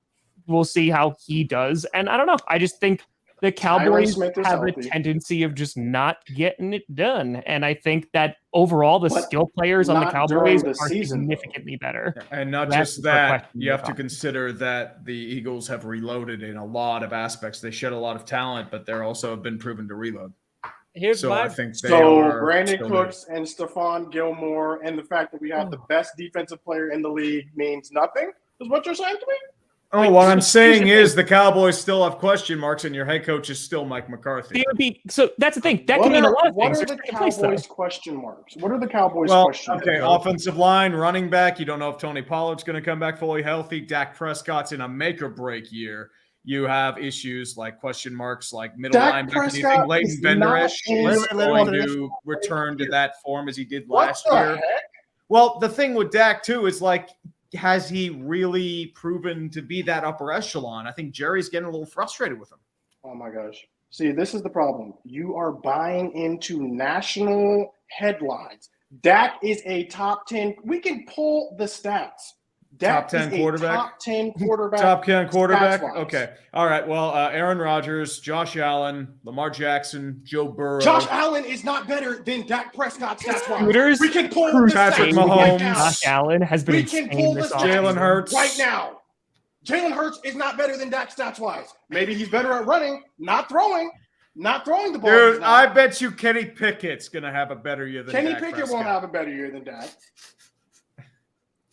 we'll see how he does. And I don't know. I just think the Tyron Cowboys Smith is have a healthy. tendency of just not getting it done. And I think that overall, the But skill players on the not during Cowboys the are season, though. significantly better. And not That's just the that, question you have we're to talking. consider that the Eagles have reloaded in a lot of aspects. They shed a lot of talent, but they're also have been proven to reload. Here's So my I think they So are Brandon still Cooks and Stephon Gilmore and the fact that we have the best defensive player in the league means nothing? Is what you're saying to me? Oh, what I'm saying is the Cowboys still have question marks, and your head coach is still Mike McCarthy. They would be, so that's the thing. That What can mean a are- lot of what things. are There's the second place, though. Cowboys question marks? What are the Cowboys Well, question okay, marks? offensive line, running back. You don't know if Tony Pollard's going to come back fully healthy. Dak Prescott's in a make or break year. You have issues like question marks, like middle Dak linebacker. Do you Prescott think Leighton is Vander not Esch in- is Wait, let going him to return to that form as he did What last the year? heck? Well, the thing with Dak too is like, has he really proven to be that upper echelon? I think Jerry's getting a little frustrated with him. Oh my gosh. See, this is the problem. You are buying into national headlines. Dak is a top 10. We can pull the stats. Dak Top 10 is quarterback? a top 10 quarterback. Top 10 quarterback? stats-wise. Okay. All right. Well, Aaron Rodgers, Josh Allen, Lamar Jackson, Joe Burrow. Josh Allen is not better than Dak Prescott stats-wise. Scooters, We can pull the Patrick stats Mahomes. right now. Josh Allen has been We can insane pull the this stats Jalen offseason. Hurts. right now. Jalen Hurts is not better than Dak stats-wise. Maybe he's better at running, not throwing the ball. Dude, He's not. I bet you Kenny Pickett's going to have a better year than Kenny Dak Pickett Prescott. won't have a better year than Dak.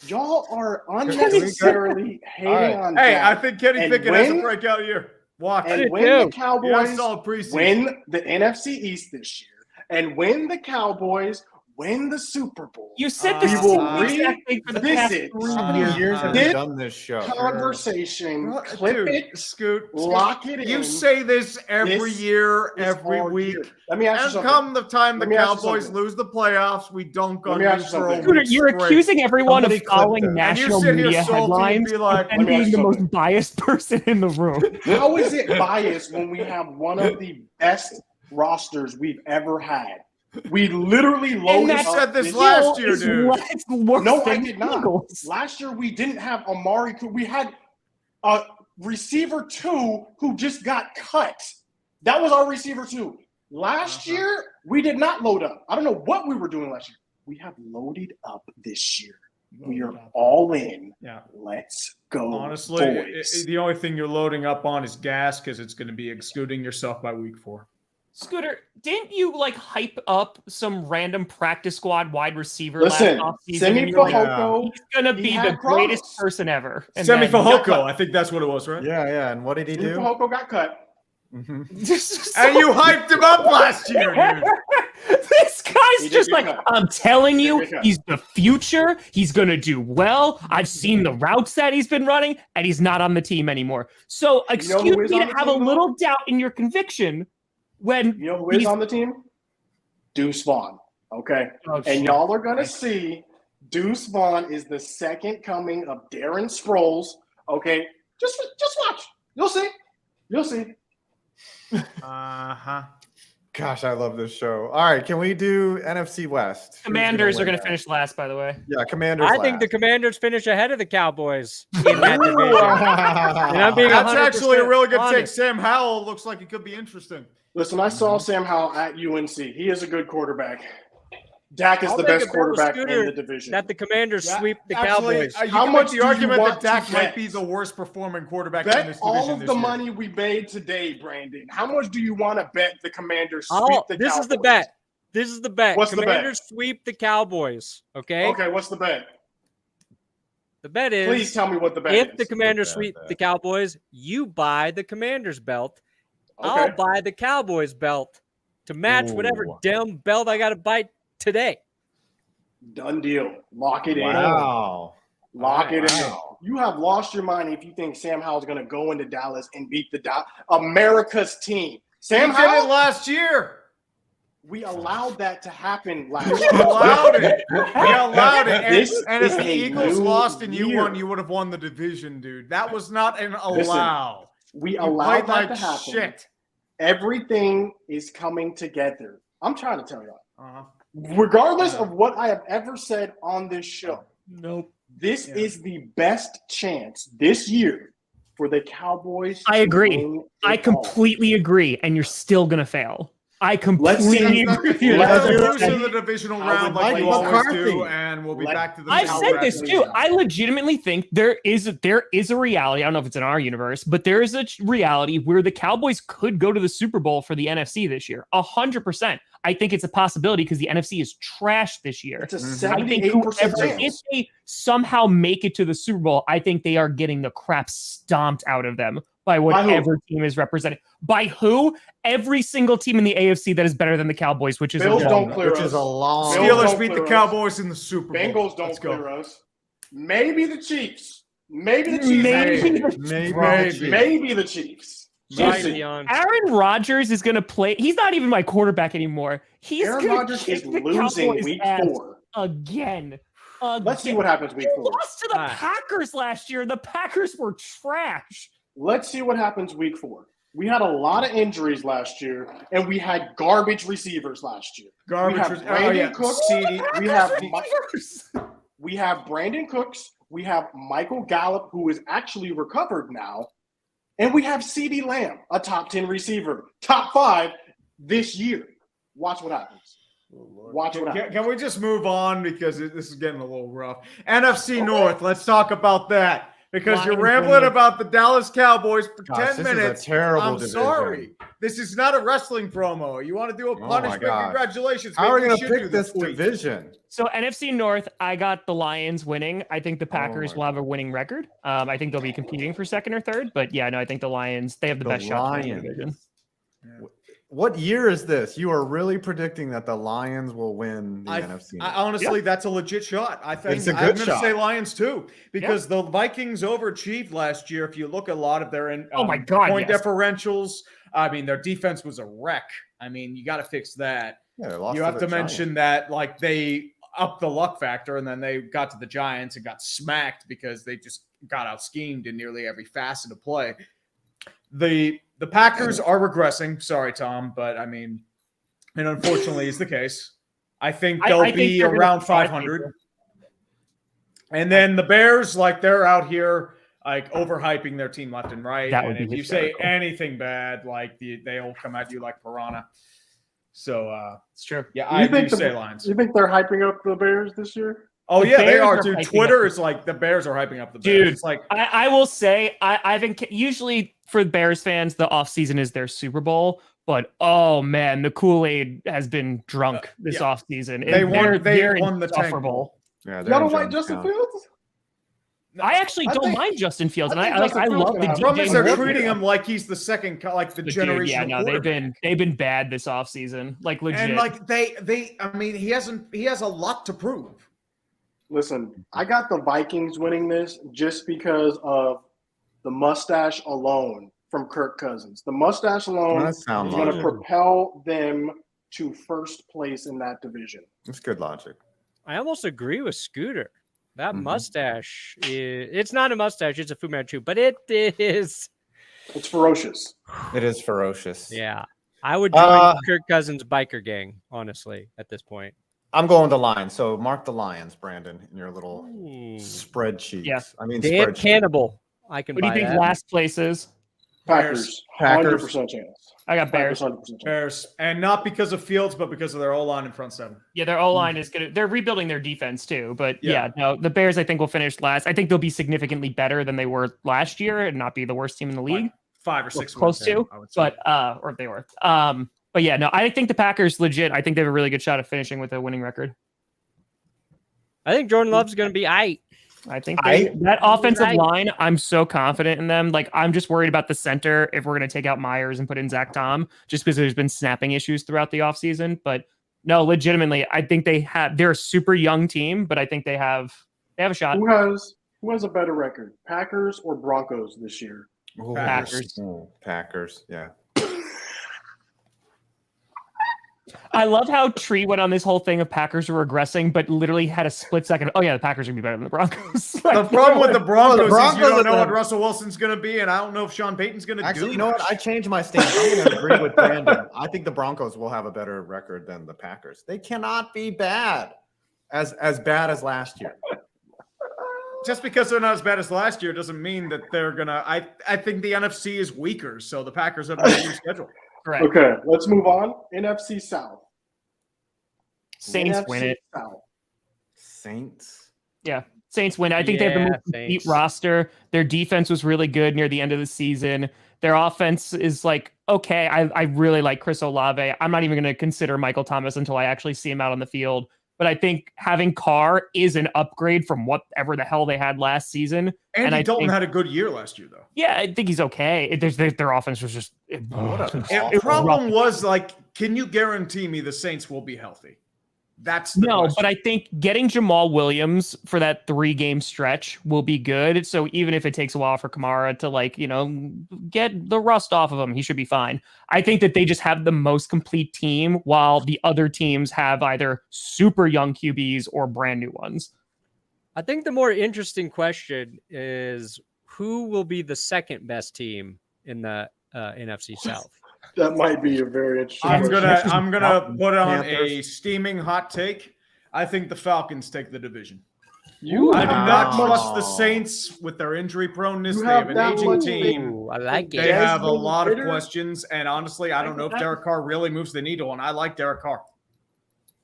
Y'all are unnecessarily hating right. on Hey, Dak. I think Kenny And Pickett has a when- breakout year. Watch. And it. when too. the Yeah, Cowboys I saw a preseason. win the NFC East this year, and when the Cowboys win the Super Bowl, You said the We same will exact thing for the past revisit 3 How many years. years have This we done this show? conversation, Bro, clip dude, it, Scoot. lock it in. You say this every This year, is every our week. year. Let me ask you And something. come the time the Let me ask you Cowboys something. lose the playoffs, we dunk Let on me you ask you for a something. Scooter, week you're straight. accusing everyone of Somebody clip following this. And you national sit here media salty and headlines be like, and Let me ask being you the most something. biased person in the room. How is it biased when we have one of the best rosters we've ever had? We literally loaded that up said this this last year. year, It's dude. It's worse No, I than did the not. Eagles. Last year we didn't have Amari. We had a receiver 2 who just got cut. That was our receiver 2. Last year we did not load up. I don't know what we were doing last year. We have loaded up this year. We are all in. Yeah. Let's go, Honestly, boys. the only thing you're loading up on is gas because it's going to be excluding yourself by week 4. Scooter, didn't you like hype up some random practice squad wide receiver Listen, last offseason? Semi And you're like, Fehoko. he's gonna he be had the greatest promise. person ever. And Semi then- Fehoko, I think that's what it was, right? Yeah, yeah. And what did he Semi do? Fehoko got cut. Mhm. And you hyped him up last year, dude. This He guy's did just get like, cut. I'm telling you, He did get cut. he's the future. He's going to do well. I've seen the routes that he's been running, and he's not on the team anymore. So, who excuse is me on to the have a team, though? little doubt in your conviction when You know who is he's- on the team? Deuce Vaughn. Okay. Oh, And shit. y'all are going to see Deuce Vaughn is the second coming of Darren Sproles. Okay. Just watch. You'll see. You'll see. Uh-huh. Gosh, I love this show. All right, can we do NFC West? Who's Commanders are win going to that? finish last, by the way. Yeah, Commanders. I think the last. Commanders finish ahead of the Cowboys in that division. And I'm being That's actually a 100% really good take. honest. Sam Howell looks like it could be interesting. Listen, I saw Sam Howell at UNC. He is a good quarterback. Dak is I'll the make best a bet with quarterback Scooter in the division. that the Commanders Yeah, sweep the actually, Cowboys. you How can much make do the you argument want that Dak to might bet? be the worst performing quarterback in Bet this all division of this the year. money we made today, Brandon. How much do you want to bet the Commanders sweep the This Cowboys? is the bet. This is the bet. What's the bet? Commanders sweep the Cowboys. Okay. Okay, what's the bet? The bet is Please tell me what the bet if is. the Commanders bet, sweep bet. the Cowboys, you buy the Commanders belt. Okay. I'll buy the Cowboys belt to match whatever Ooh. damn belt I got to buy today. Done deal. Lock it in. Wow. Lock it Wow. in. You have lost your mind if you think Sam Howell's going to go into Dallas and beat the America's team. Sam He did it Howell, last year. we allowed that to happen last We year. allowed it. We allowed it. This And if is the a Eagles new lost and you year. won, you would have won the division, dude. That was not an Listen, allow. We You allowed played that like to happen. shit. Everything is coming together. I'm trying to tell y'all. Uh-huh. Regardless of what I have ever said on this show, Nope. this Yeah. is the best chance this year for the Cowboys. I to agree. win I it all. completely agree, and you're still going to fail. I Let's completely see. agree. Let's Let's do lose it. in the divisional I round would like we like always McCarthy. do, and we'll be Let- back to the I've Cowboys. said this too. I legitimately think there is a reality. I don't know if it's in our universe, but there is a reality where the Cowboys could go to the Super Bowl for the NFC this year. 100%. I think it's a possibility because the NFC is trash this year. It's a Mhm. I think 78% whoever, if chance. they somehow make it to the Super Bowl, I think they are getting the crap stomped out of them by who? whatever team is represented. By who? Every single team in the AFC that is better than the Cowboys, which is Bills a don't long- clear Which us. is a long. Bills Steelers don't beat the clear us. Cowboys in the Super Bowl. Bengals don't Let's go. clear us. Maybe the Chiefs. Maybe the Chiefs. Maybe Maybe the Chiefs. Might Listen, be on. Aaron Rodgers is going to play. He's not even my quarterback anymore. He's Aaron going to Rodgers kick is the losing Cowboys' week ass 4. again. Let's see Again. what happens week He 4. lost to the Ah. Packers last year. The Packers were trash. Let's see what happens week 4. We had a lot of injuries last year, and we had garbage receivers last year. Garbage. We have was- Brandon Cooks. CD. We have Receivers. We have Brandon Cooks. We have Michael Gallup, who is actually recovered now. And we have CeeDee Lamb, a top 10 receiver, top 5 this year. Watch what happens. Watch what happens. Can we just move on because this is getting a little rough? NFC North. Let's talk about that because you're Lions rambling win. about the Dallas Cowboys for Gosh, 10 this minutes. is a terrible I'm division. sorry. This is not a wrestling promo. You want to do a my punishment? gosh. Congratulations. How are we Maybe going should to do pick this week. division? So NFC North, I got the Lions winning. I think the Packers my will have a winning record. I think they'll be competing for second or third. But yeah, no, I think the Lions, they have the best shot to win the division. What year is this? You are really predicting that the Lions will win the NFC? I honestly, that's a legit shot. I think It's a I'm good going to shot. say Lions too because the Vikings overachieved last year. If you look at a lot of their Oh my God, point yes. differentials, I mean, their defense was a wreck. I mean, you got to fix that. Yeah, they lost You have the to Giants. mention that like they upped the luck factor and then they got to the Giants and got smacked because they just got out schemed in nearly every facet of play. The Packers are regressing. Sorry, Tom, but I mean, and unfortunately is the case. I think they'll I think be they're gonna around try 500. people. And then the Bears, like they're out here like overhyping their team left and right. That would And be if you say hysterical. anything bad, like they'll come at you like piranha. So It's true. yeah, You I do think the- say Lions. You think they're hyping up the Bears this year? Oh The yeah, they Bears are, are dude. hyping Twitter up- is like the Bears are hyping up the Bears. Dude, It's like I will say, I've been usually for Bears fans, the offseason is their Super Bowl. But oh man, the Kool-Aid has been drunk this yeah. offseason. They won They're the Tank insufferable. Bowl. Yeah, Y'all don't they're like in Justin Jonestown. Fields? I actually I don't think- mind Justin Fields, and I think I Justin Fields love gonna the have- The problem is DJ they're Moore. treating him like he's the second, like the But generation. dude, yeah, no, they've been bad this offseason. Like legit. and like they. I mean, he has a lot to prove. Listen, I got the Vikings winning this just because of the mustache alone from Kirk Cousins. The mustache alone That is sounds going to logical. propel them to first place in that division. It's good logic. I almost agree with Scooter. That Mhm. mustache it's not a mustache, it's a Fu Manchu, but it is. It's ferocious. It is ferocious. Yeah. I would join Kirk Cousins' biker gang, honestly, at this point. I'm going with the Lions. So mark the Lions, Brandon, in your little spreadsheets. Yeah. I mean, Dan spreadsheet. Cannibal. I can What do you buy think that. last place is? Packers. Packers. 100% chance. I got Bears. 100% chance. Bears, and not because of Fields, but because of their O-line in front seven. Yeah, their O-line is good. They're rebuilding their defense too. But Yeah. no, the Bears I think will finish last. I think they'll be significantly better than they were last year and not be the worst team in the league. Like 5 or 6 Close wins, to, I would say. but or they were. But yeah, no, I think the Packers legit. I think they have a really good shot at finishing with a winning record. I think Jordan Love's going to be aight. I think that offensive line, I'm so confident in them. Like, I'm just worried about the center if we're going to take out Myers and put in Zach Tom, just because there's been snapping issues throughout the offseason. But no, legitimately, I think they're a super young team, but I think they have a shot. Who has a better record, Packers or Broncos this year? Ooh, Packers. Ooh, Packers. Yeah. I love how Tree went on this whole thing of Packers were regressing, but literally had a split second. Oh yeah, the Packers are gonna be better than the Broncos. The problem with the Broncos, is you don't know are what the- Russell Wilson's going to be, and I don't know if Sean Payton's going to do. Actually, you know what? I changed my stance. I'm going to agree with Brandon. I think the Broncos will have a better record than the Packers. They cannot be bad, as bad as last year. Just because they're not as bad as last year doesn't mean that they're going to. I think the NFC is weaker, so the Packers have a better schedule. Correct. Okay, let's move on. NFC South. Saints NFC win it. South. Saints. Yeah. Saints win. I think they have the Yeah, most complete Saints. roster. Their defense was really good near the end of the season. Their offense is like, okay, I really like Chris Olave. I'm not even going to consider Michael Thomas until I actually see him out on the field. But I think having Carr is an upgrade from whatever the hell they had last season. Andy I Dalton think- had a good year last year, though. Yeah, I think he's okay. Their offense was just... The problem was, like, can you guarantee me the Saints will be healthy? That's the No, question. but I think getting Jamal Williams for that 3-game stretch will be good. So even if it takes a while for Kamara to get the rust off of him, he should be fine. I think that they just have the most complete team while the other teams have either super young QBs or brand new ones. I think the more interesting question is who will be the second best team in the NFC South? That might be a very interesting I'm question. gonna put on a Panthers. steaming hot take. I think the Falcons take the division. You I do have not that much- trust the Saints with their injury proneness. You They have have an that aging much team. Ooh, I like They it. have a Desmond lot of Ridder? questions, and honestly, I don't know if Derek Carr really moves the needle, and I like Derek Carr.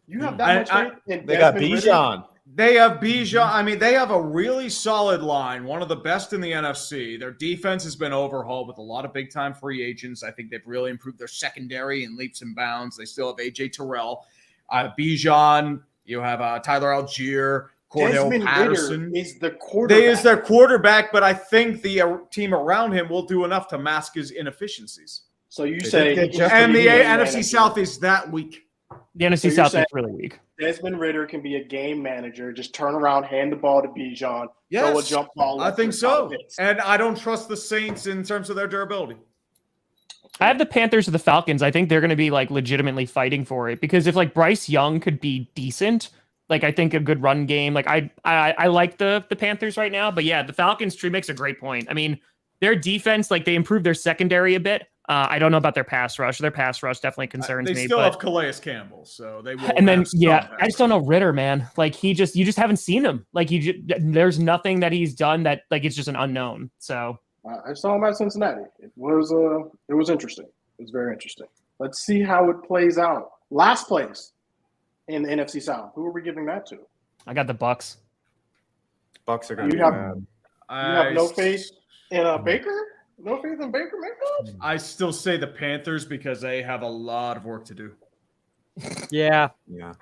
You have that much faith in They got Desmond Ridder? Bijan. They have Bijan. I mean, they have a really solid line, one of the best in the NFC. Their defense has been overhauled with a lot of big-time free agents. I think they've really improved their secondary in leaps and bounds. They still have A.J. Terrell. Bijan, you have Tyler Algier, Cordell Desmond Patterson. Ridder is the quarterback. They is their quarterback, but I think the team around him will do enough to mask his inefficiencies. So you They say did get he Jeff can And be the a NFC manager. South is that weak. The NFC So you're South is saying- really weak. Desmond Ridder can be a game manager. Just turn around, hand the ball to Bijan, throw a Yes, jump ball. I up think for so. 5 hits. And I don't trust the Saints in terms of their durability. I have the Panthers or the Falcons. I think they're going to be legitimately fighting for it because if Bryce Young could be decent, I think a good run game. I like the Panthers right now, but yeah, the Falcons. Tree makes a great point. I mean, their defense, they improved their secondary a bit. I don't know about their pass rush. Their pass rush definitely concerns They me. still but, have Calais Campbell, so they will. and then have some yeah, pass I just don't know Ritter, man. You just haven't seen him. There's nothing that he's done that it's just an unknown. So I saw him at Cincinnati. It was interesting. It was very interesting. Let's see how it plays out. Last place in the NFC South. Who are we giving that to? I got the Bucks. Bucks are going You to be have- bad. You have no faith in Baker? No faith in Baker Mayfield? I still say the Panthers because they have a lot of work to do. Yeah. Yeah.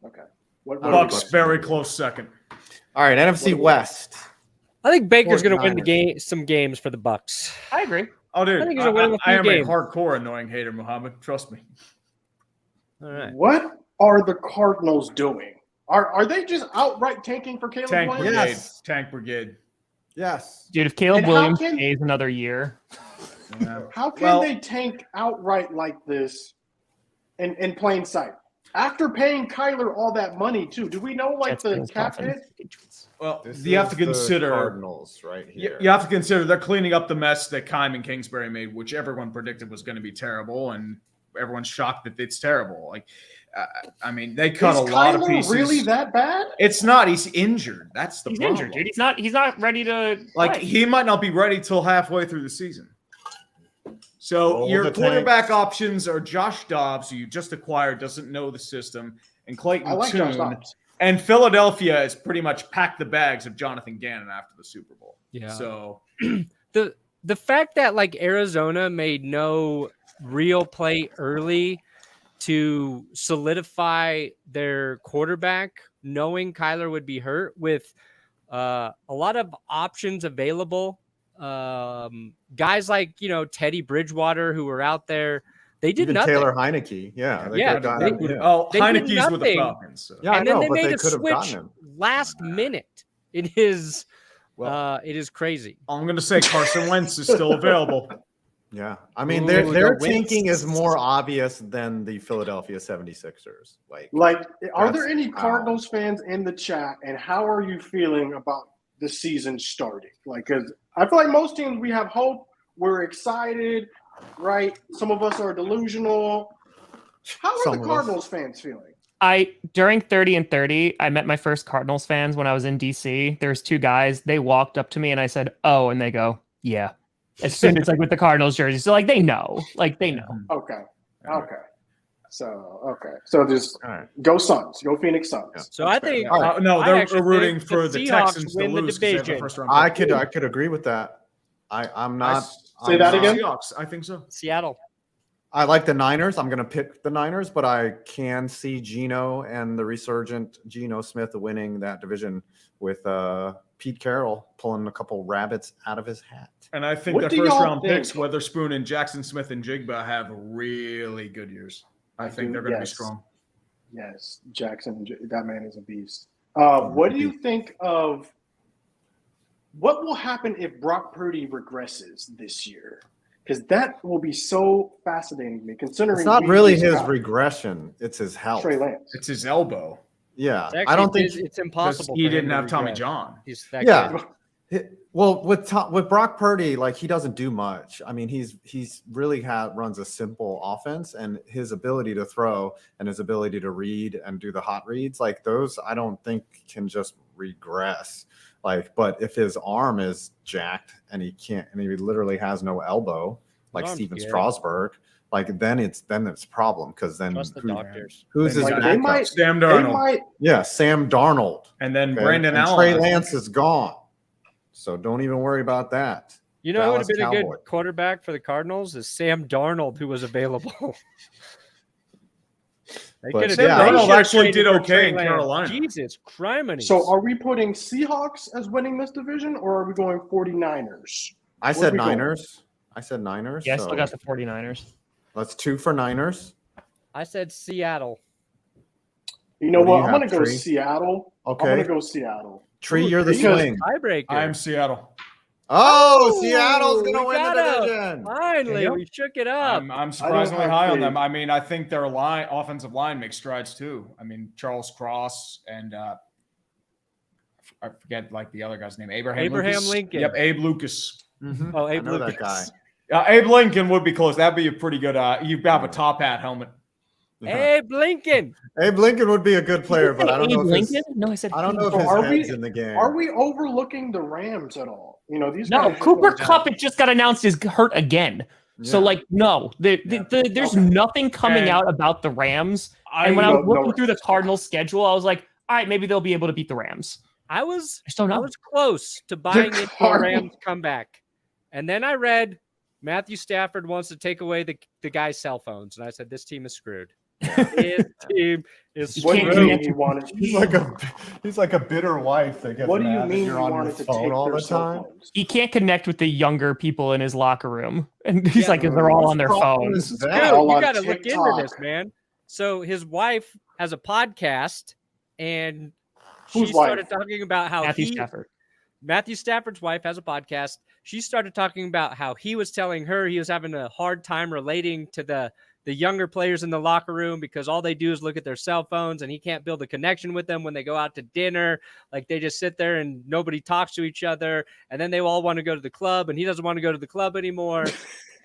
Okay. What Bucks very close second. All right, NFC West. I think Baker's going to win 49ers. some games for the Bucks. I agree. Oh, dude, I think he's gonna win a I few am games. a hardcore annoying hater, Muhammad. Trust me. All right. What are the Cardinals doing? Are they just outright tanking for Caleb Tank Williams? Brigade. Yes. Tank Brigade. Yes. Dude, if Caleb And how Williams can- stays another year, How can Well- they tank outright like this in plain sight? After paying Kyler all that money, too. Do we know Jets, the Bills, cap Dolphins, hit? Patriots. Well, This you have is to the consider Cardinals right You, here. you have to consider they're cleaning up the mess that Keim and Kingsbury made, which everyone predicted was going to be terrible, and everyone's shocked that it's terrible. Like, I mean, they cut Is a lot of Kyler pieces. really that bad? It's not. He's injured. That's the He's problem. injured, dude. He's not ready to Like play. he might not be ready till halfway through the season. So Roll your the quarterback tanks. options are Josh Dobbs, who you just acquired, doesn't know the system, and Clayton I like Josh Tune. Dobbs. And Philadelphia has pretty much packed the bags of Jonathan Gannon after the Super Bowl. Yeah. So The fact that like Arizona made no real play early to solidify their quarterback, knowing Kyler would be hurt with a lot of options available. Guys like, Teddy Bridgewater who were out there, they did Even nothing. Taylor Heineke. Yeah. They Yeah, could have gotten him. Yeah. Oh, They did Heineke's with the nothing. Falcons. So. Yeah, I and know, then they but made they a could have gotten switch him. last minute. It is crazy. I'm going to say Carson Wentz is still available. Yeah. I mean, Ooh, their no tanking wins. is more obvious than the Philadelphia 76ers. Like, are there That's any how- Cardinals fans in the chat, and how are you feeling about the season starting? Like, because I feel like most teams, we have hope, we're excited, right? Some of us are delusional. How are Some the of us. Cardinals fans feeling? During 30 and 30, I met my first Cardinals fans when I was in DC. There's two guys. They walked up to me and I said, "Oh," and they go, "Yeah." As soon as with the Cardinals jersey. So they know. They know. Okay. So just All right. go Suns. Go Phoenix Suns. Yeah. So I think No, I they're actually rooting think for the the Seahawks Texans to win the lose because they have the division. first round. I pick. could agree with that. I'm not. Say I'm that not- again? Seahawks, I think so. Seattle. I like the Niners. I'm going to pick the Niners, but I can see Geno and the resurgent Geno Smith winning that division with Pete Carroll pulling a couple rabbits out of his hat. And I think What their do first y'all round think? picks, Weatherspoon and Jackson Smith and Jigba, have really good years. I think they're going to be yes. strong. Yes, Jackson. That man is a beast. What do you think of what will happen if Brock Purdy regresses this year? Because that will be so fascinating to me. Considering It's not we really just his got regression; it's his health. Trey Lance. It's his elbow. Yeah, It's I don't think. it's Because impossible. he for him didn't to have Tommy regress. John. He's that Yeah. good. Well, with Brock Purdy, like he doesn't do much. I mean, he's really runs a simple offense, and his ability to throw and his ability to read and do the hot reads, like those, I don't think can just regress. Like, but if his arm is jacked and he literally has no elbow, like arm's Steven scary. Strasburg, like then it's a problem because then Trust the doctors. who's his Then Like, backup? they Sam They Darnold. might. Yeah, Sam Darnold. And then Okay? Brandon and Allen. Trey I think. Lance is gone, so don't even worry about that. You know who would have Dallas been a Cowboy. good quarterback for the Cardinals is Sam Darnold, who was available. They But could have Sam Darnold actually did okay in Carolina. Jesus Christ. So are we putting Seahawks as winning this division, or are we going 49ers? I Where said we going? Niners. I said Niners. Yeah, I so still got the 49ers. let's 2 for Niners. I said Seattle. You know What do what? you I'm going have, to go Tree? Seattle. Okay. I'm going to go Seattle. Tree, you're the because- swing. Tiebreaker. I am Seattle. Oh, Seattle's we gonna win the got division. Finally, Yep. we shook it up. I'm surprisingly have high on faith. them. I mean, I think their offensive line makes strides too. I mean, Charles Cross and I forget the other guy's name. Abraham Lucas. Lincoln. Yep, Abe Lucas. Mhm. Oh, I Abe know Lucas. that guy. Abe Lincoln would be close. That'd be a pretty good. You have a top hat helmet. Yeah. Abe Lincoln. Abe Lincoln would be a good player, but I don't know if his, No, I said I don't know if So his are we- head's in the game. Are we overlooking the Rams at all? You know, these No, guys just Cooper went down. Kupp, it just got announced, is hurt again. So, Yeah. no, there's Okay. nothing coming And out about the Rams. And when I was No looking through the Rams. Cardinals schedule, I was like, all right, maybe they'll be able to beat the Rams. I was I just don't I know. was close to buying into a Cardinals. Rams comeback. And then I read Matthew Stafford wants to take away the guy's cell phones. And I said, this team is screwed. His team is What do you Screwed. mean he wanted? He's like a bitter wife that gets What do you mad that mean he you're on your wanted to phone take all their the cell time. phones? He can't connect with the younger people in his locker room. And he's Yeah, like, they're all on their problem phones. is Dude, that? All you on got to look into TikTok. this, man. So his wife has a podcast, and she Whose started wife? talking about how Matthew Stafford. Matthew Stafford's wife has a podcast. She started talking about how he was telling her he was having a hard time relating to the the younger players in the locker room because all they do is look at their cell phones and he can't build a connection with them when they go out to dinner. Like they just sit there and nobody talks to each other. And then they all want to go to the club and he doesn't want to go to the club anymore.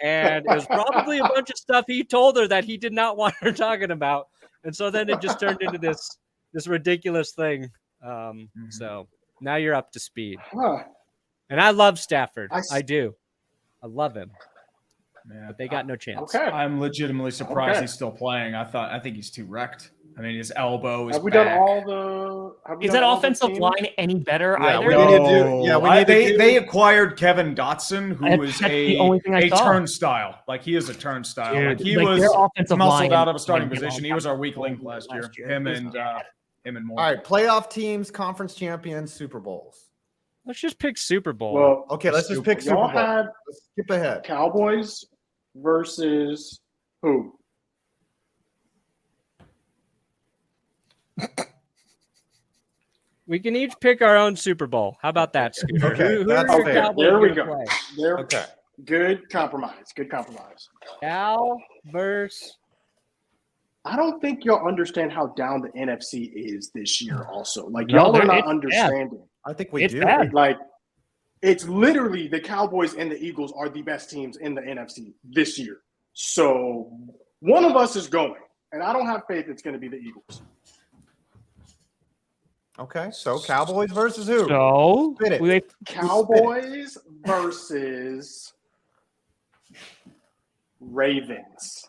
And it was probably a bunch of stuff he told her that he did not want her talking about. And so then it just turned into this ridiculous thing. So now you're up to speed. Huh. And I love Stafford. I do. I love him. Yeah. But they got no chance. Okay. I'm legitimately surprised Okay. he's still playing. I think he's too wrecked. I mean, his elbow is Have we back. done all the? Is that offensive line any better Yeah, either? we need to do- yeah, we need to do- They acquired Kevin Dotson, who That's is the only thing I a saw. turnstile. Like he is a turnstile. Dude, like he like, was their offensive muscled line out of a starting might be position. on He was our weak top link last year. last year. Him It and was more. All right, playoff teams, conference champions, Super Bowls. Let's just pick Super Bowl. Well, Okay, let's just pick Super y'all Bowl. had Let's skip ahead. Cowboys versus who? We can each pick our own Super Bowl. How about that, Scooter? Okay, who that's are your fair. Cowboys There we gonna go. play? There. Okay. Good compromise. Good compromise. Cal versus. I don't think y'all understand how down the NFC is this year. Also, like No, y'all are it's not bad. understanding. I think we It's do. bad. Like, it's literally the Cowboys and the Eagles are the best teams in the NFC this year. So one of us is going, and I don't have faith it's going to be the Eagles. Okay, so Cowboys versus who? So Spit it. we Cowboys versus Ravens.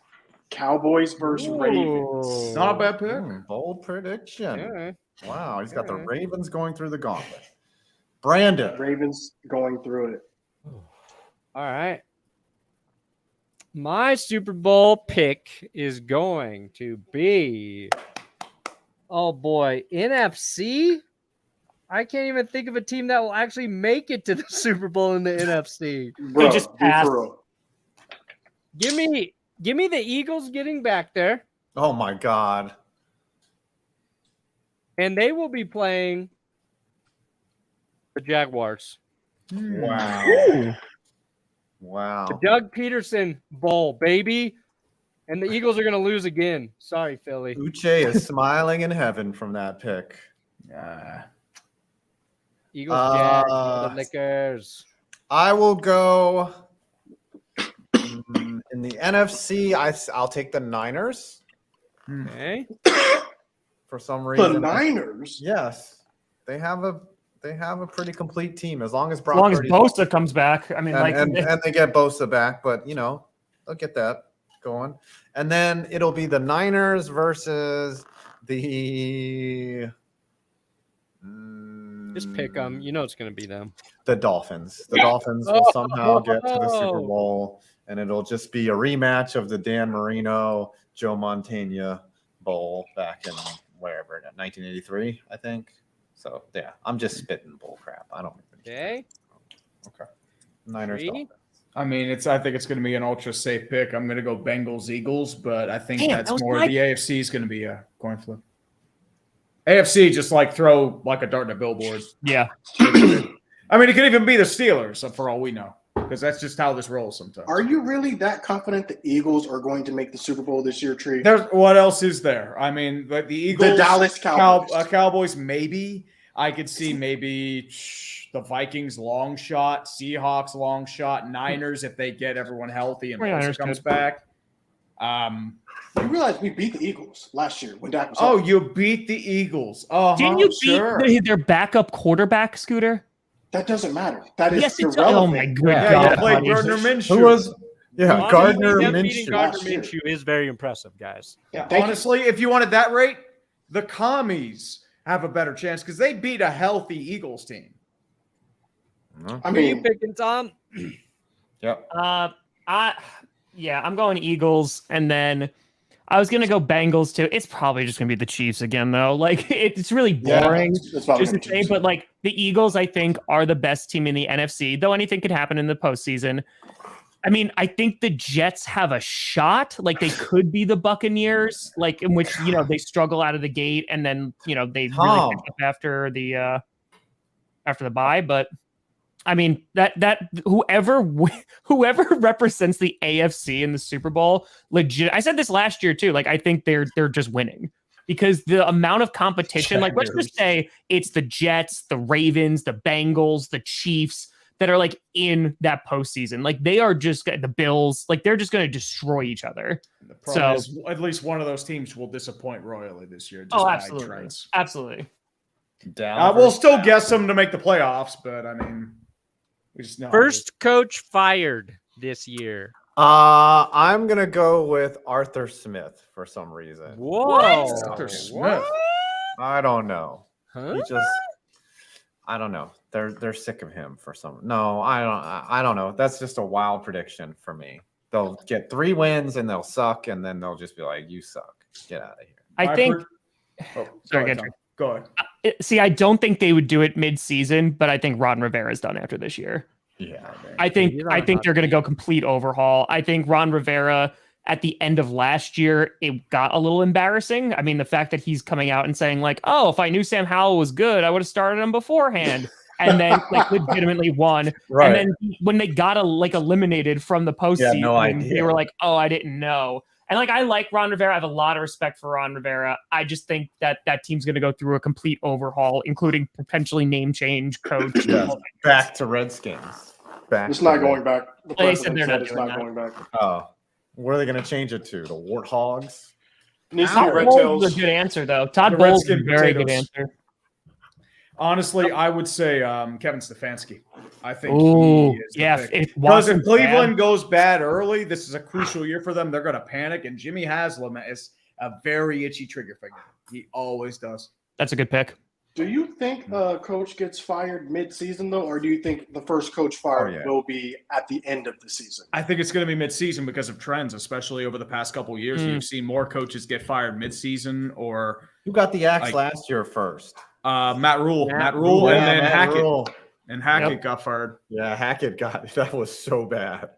Cowboys versus Ravens. Not a bad pick. Bold prediction. Yeah. Wow, he's got the Yeah. Ravens going through the gauntlet. Brandon. Ravens going through it. All right. My Super Bowl pick is going to be, oh boy, NFC. I can't even think of a team that will actually make it to the Super Bowl in the NFC. Bro, just be passed. for real. Give me the Eagles getting back there, Oh my God. and they will be playing the Jaguars. Wow. Wow. The Doug Peterson Bowl, baby. And the Eagles are going to lose again. Sorry, Philly. Uche is smiling in heaven from that pick. Eagles, Jags, the Lickers. I will go in the NFC. I'll take the Niners Okay. for some The reason. Niners. Yes, they have a pretty complete team as long as as Brock long as Purdy- Bosa comes back. I mean, and they get Bosa back, but they'll get that going. And then it'll be the Niners versus the Just pick them. You know it's going to be them. the Dolphins. The Dolphins will somehow get to the Super Bowl, and it'll just be a rematch of the Dan Marino, Joe Montana Bowl back in wherever, 1983, I think. So yeah, I'm just spitting bull crap. I don't. Okay. Okay. Niners. Three. Dolphins. I mean, I think it's going to be an ultra safe pick. I'm going to go Bengals Eagles, but I think Damn, that's that was more my- the AFC is going to be a coin flip. AFC just like throw like a dart in a billboard. yeah. I mean, it could even be the Steelers for all we know, because that's just how this rolls sometimes. Are you really that confident the Eagles are going to make the Super Bowl this year, Tree? There's what else is there? I mean, like the Eagles, The Dallas Cowboys. Cowboys. Maybe I could see maybe the Vikings long shot, Seahawks long shot, Niners if they get everyone healthy and Bosa 49ers comes good. back. You realize we beat the Eagles last year when Dak was Oh, healthy. you beat the Eagles. Oh, Didn't you sure. beat their backup quarterback, Scooter? That doesn't matter. That is Yes, it's. irrelevant. Oh my good Yeah, Yeah, you God! played buddy. Gardner Minshew. Who was? Yeah, Honestly, Gardner them beating Minshew. Gardner Last year. Minshew is very impressive, guys. Yeah, thank you. Honestly, if you wanted that rate, the Commies have a better chance because they beat a healthy Eagles team. I Who are you mean, picking, Tom? Yep. I'm going Eagles, and then I was gonna go Bengals too. It's probably just gonna be the Chiefs again, though. Like it's really yeah, boring. that's probably Just to gonna say, change. but like the Eagles, I think, are the best team in the NFC, though anything could happen in the postseason. I mean, I think the Jets have a shot. Like they could be the Buccaneers, like in which they struggle out of the gate and then they really Tom. pick up after the bye. But I mean, that whoever represents the AFC in the Super Bowl, legit. I said this last year too. Like, I think they're just winning because the amount of competition. Like, let's just say it's the Jets, the Ravens, the Bengals, the Chiefs that are like in that postseason. Like, they are just the Bills. Like, they're just going to destroy each other. The problem is at least one of those teams will disappoint royally this year. Just absolutely, absolutely. We'll still guess them to make the playoffs, but I mean. We just know First coach fired this year. I'm gonna go with Arthur Smith for some reason. Whoa. Arthur Smith. I don't know. Huh? I don't know. They're sick of him for some. No, I don't know. That's just a wild prediction for me. They'll get 3 wins and they'll suck, and then they'll just be like, "You suck. Get out of here." I think. Sorry, go ahead. See, I don't think they would do it mid-season, but I think Ron Rivera's done after this year. Yeah, I think they're going to go complete overhaul. I think Ron Rivera at the end of last year, it got a little embarrassing. I mean, the fact that he's coming out and saying like, "Oh, if I knew Sam Howell was good, I would have started him beforehand," and then like legitimately won. Right. And then when they got eliminated from the postseason, they were like, "Oh, I didn't know." And like, I like Ron Rivera. I have a lot of respect for Ron Rivera. I just think that team's going to go through a complete overhaul, including potentially name change, coach. Back to Redskins. It's not going back. The they said president they're said not it's not doing going back. Oh, what are they going to change it to? The Warthogs? Needs to be Red Bowles Tails. is a good answer, though. Todd Bowles is a very good answer. Honestly, I would say Kevin Stefanski. I think he is the pick. Because if Cleveland goes bad early, this is a crucial year for them. They're going to panic, and Jimmy Haslam is a very itchy trigger finger. He always does. That's a good pick. Do you think a coach gets fired mid-season, though, or do you think the first coach fired will be at the end of the season? I think it's going to be mid-season because of trends, especially over the past couple of years. You've seen more coaches get fired mid-season or – Who got the axe last year first? Matt Rule, and then Hackett. Rule. And Hackett got fired. Yeah, Hackett that was so bad.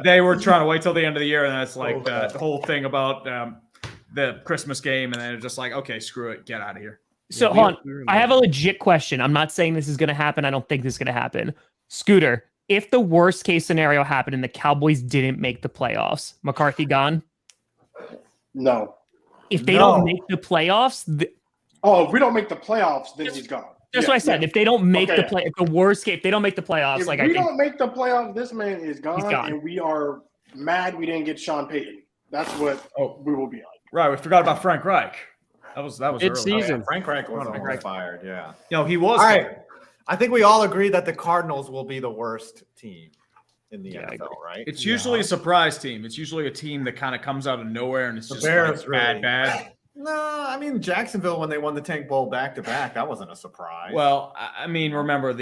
They were trying to wait till the end of the year, and that's like the whole thing about the Christmas game, and then it's just like, okay, screw it, get out of here. So, hold on. I have a legit question. I'm not saying this is going to happen. I don't think this is going to happen. Scooter, if the worst case scenario happened and the Cowboys didn't make the playoffs, McCarthy gone? No. If they don't make the playoffs, if we don't make the playoffs, then he's gone. That's what I said. If they don't make if the worst case, if they don't make the playoffs, if we don't make the playoffs, this man is gone, and we are mad we didn't get Sean Payton. That's what we will be like. Right, we forgot about Frank Reich. That was mid-season. Frank Reich was almost fired. Yeah. No, he was. All right. I think we all agree that the Cardinals will be the worst team in the NFL, right? It's usually a surprise team. It's usually a team that kind of comes out of nowhere and it's just Bears, bad. No, I mean Jacksonville when they won the Tank Bowl back-to-back, that wasn't a surprise. Well, I mean, remember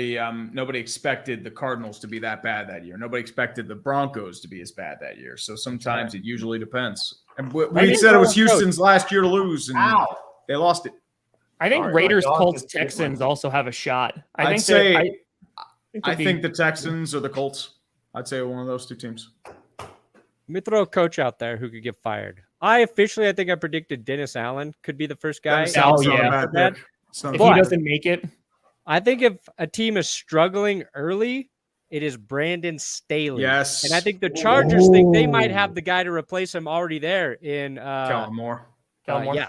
nobody expected the Cardinals to be that bad that year. Nobody expected the Broncos to be as bad that year. So sometimes it usually depends. And we said it was Houston's last year to lose, and they lost it. I think Raiders, Colts, Texans also have a shot. I think the Texans or the Colts. I'd say one of those two teams. Let me throw a coach out there who could get fired. I think I predicted Dennis Allen could be the first guy. If he doesn't make it. I think if a team is struggling early, it is Brandon Staley. Yes. And I think the Chargers think they might have the guy to replace him already there in Kellen Moore. Yeah.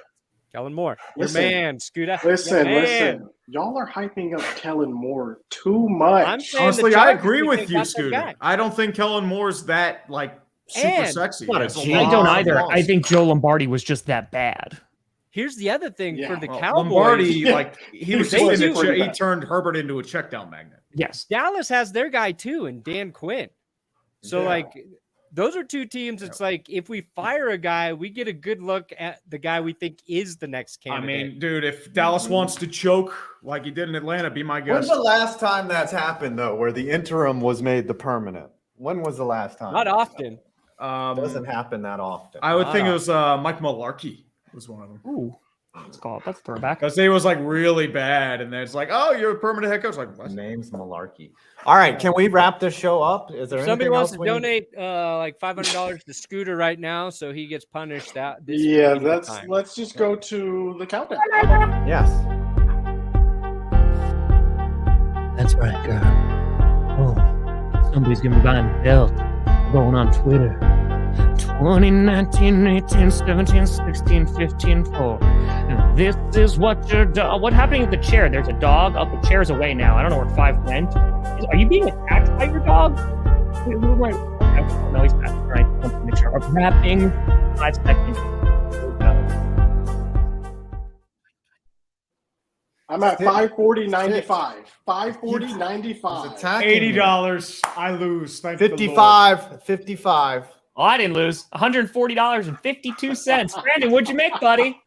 Kellen Moore. Listen, Scooter. Listen. Y'all are hyping up Kellen Moore too much. Honestly, I agree with you, Scooter. I don't think Kellen Moore's that super sexy. I don't either. I think Joe Lombardi was just that bad. Here's the other thing for the Cowboys. Lombardi, he was he turned Herbert into a check down magnet. Yes. Dallas has their guy too, and Dan Quinn. So those are two teams. It's like if we fire a guy, we get a good look at the guy we think is the next candidate. I mean, dude, if Dallas wants to choke like he did in Atlanta, be my guest. When's the last time that's happened though, where the interim was made the permanent? When was the last time? Not often. Doesn't happen that often. I would think it was Mike Mularkey was one of them. Ooh, that's a throwback. Because they was really bad, and then it's like, oh, you're a permanent head coach. Like, what? Name's Mularkey. All right, can we wrap this show up? Is there somebody wants to else donate $500 to Scooter right now, so he gets punished. Let's just go to the countdown. Yes. That's right, girl. Oh, somebody's gonna be buying the belt. Going on Twitter. 2019, 18, 17, 16, 15, 4. Now, this is what your dog. What happening with the chair? There's a dog. Oh, the chair's away now. I don't know where 5 went. Are you being attacked by your dog? Wait, wait, wait. No, he's not. All right, let's make sure. I'm wrapping 5 seconds. I'm at 540.95. 540.95. Attacking me. $80. I lose. Thank the Lord. 55. Oh, I didn't lose. $140.52. Brandon, what'd you make, buddy?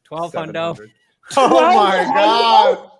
12 hundo. Oh my god.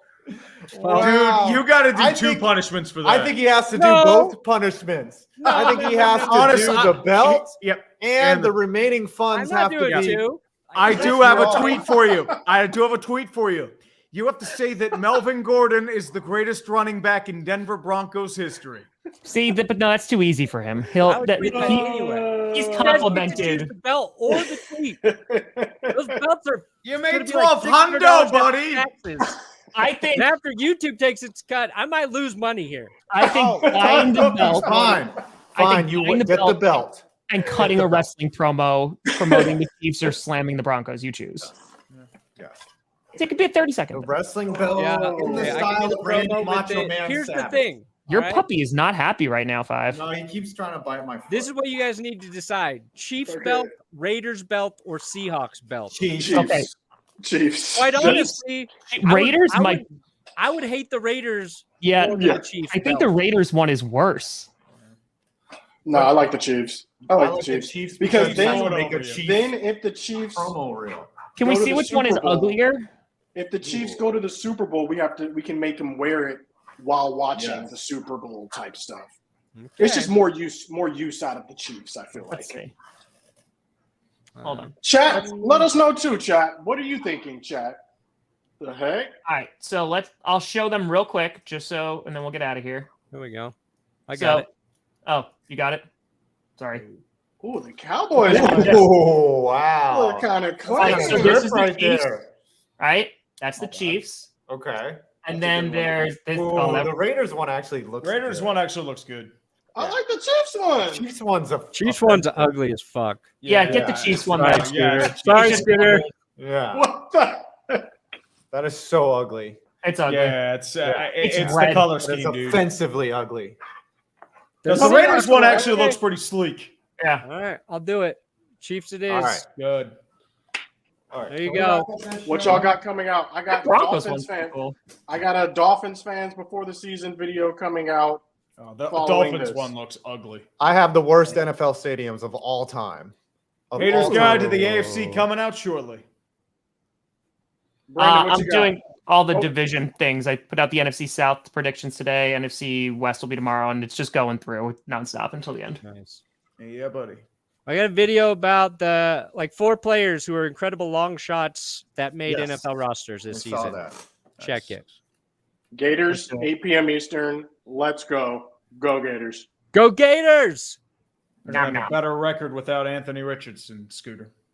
Dude, you got to do I 2 think- punishments for that. I think he has to do No. both punishments. I think he has to Honestly, do the belt Yep. and and the remaining I'm funds not have to doing be. 2. I do have a tweet for you. I do have a tweet for you. You have to say that Melvin Gordon is the greatest running back in Denver Broncos history. See, but no, that's too easy for him. I He'll. would That, tweet that anyway. he's You guys get to choose complimented. the belt or the tweet. Those belts are You gonna made be like 12 $600 hundo, after buddy. taxes. I think. And after YouTube takes its cut, I might lose money here. I think buying the belt. Fine. I Fine. think You buying the get the belt belt. and cutting a wrestling promo promoting the Chiefs or slamming the Broncos. You choose. Yes. It could be a 30 The second. wrestling belt Yeah, in the okay, I can style do the of Randy promo with Macho it. Man Here's the Savage. thing. Your all right? puppy is not happy right now, 5. No, he keeps trying to bite my foot. This is what you guys need to decide: Chiefs Okay. belt, Raiders belt, or Seahawks belt. Chiefs. Chiefs. Okay. Chiefs. Quite honestly, I Raiders would, might. I would hate the Raiders. Yeah, more than Yeah. the Chiefs I think the belt. Raiders one is worse. No, I like the Chiefs. I like the Chiefs. Because because then- then make a Chiefs Then if the Chiefs promo reel. Can we Go to see the which one is Super Bowl. uglier? if the Chiefs go to the Super Bowl, we can make them wear it while watching the Super Bowl type stuff. It's just more use out of the Chiefs, I feel Let's like. see. Hold on. Chat, let us know too, chat. What are you thinking, chat? The heck? All right, so I'll show them real quick, just so, and then we'll get out of here. Here we go. I got it. Oh, you got it. Sorry. Ooh, the Cowboys Oh wow! look kind of Alright, clean. so this is the right Chiefs. there. Right? That's the Okay. Chiefs. Okay. And then there's this. Ooh, Oh, that, the Raiders one actually looks. Raiders good. one actually looks good. I like the Chiefs one. Chiefs one's a Chiefs one's ugly as fuck. yeah, get the Chiefs one. Sorry, Then. Scooter. Sorry, just- Scooter. Yeah, What the? that is so ugly. It's ugly. Yeah, it's It's the red. color It's scheme, dude. offensively ugly. The Some Raiders of one them- actually looks pretty sleek. Yeah. All right, I'll do it. Chiefs it is. All right. Good. All right. There you go. What y'all got coming out? I got Broncos Dolphins one's fan. cool. I got a Dolphins fans before the season video coming out. The Following Dolphins this. one looks ugly. I have the worst NFL stadiums of all time. Of Haters all Guide to time. the AFC coming out shortly. Brandon, what I'm you got? doing all the Oh. division things. I put out the NFC South predictions today. NFC West will be tomorrow, and it's just going through nonstop until the end. Nice. Yeah, buddy. I got a video about the 4 players who are incredible long shots that made Yes. NFL rosters I this saw season. that. Check it. Gators, 8 p.m. Eastern. Let's go. Go Gators. Go Gators! They're gonna have a better record without Anthony Richardson, Scooter.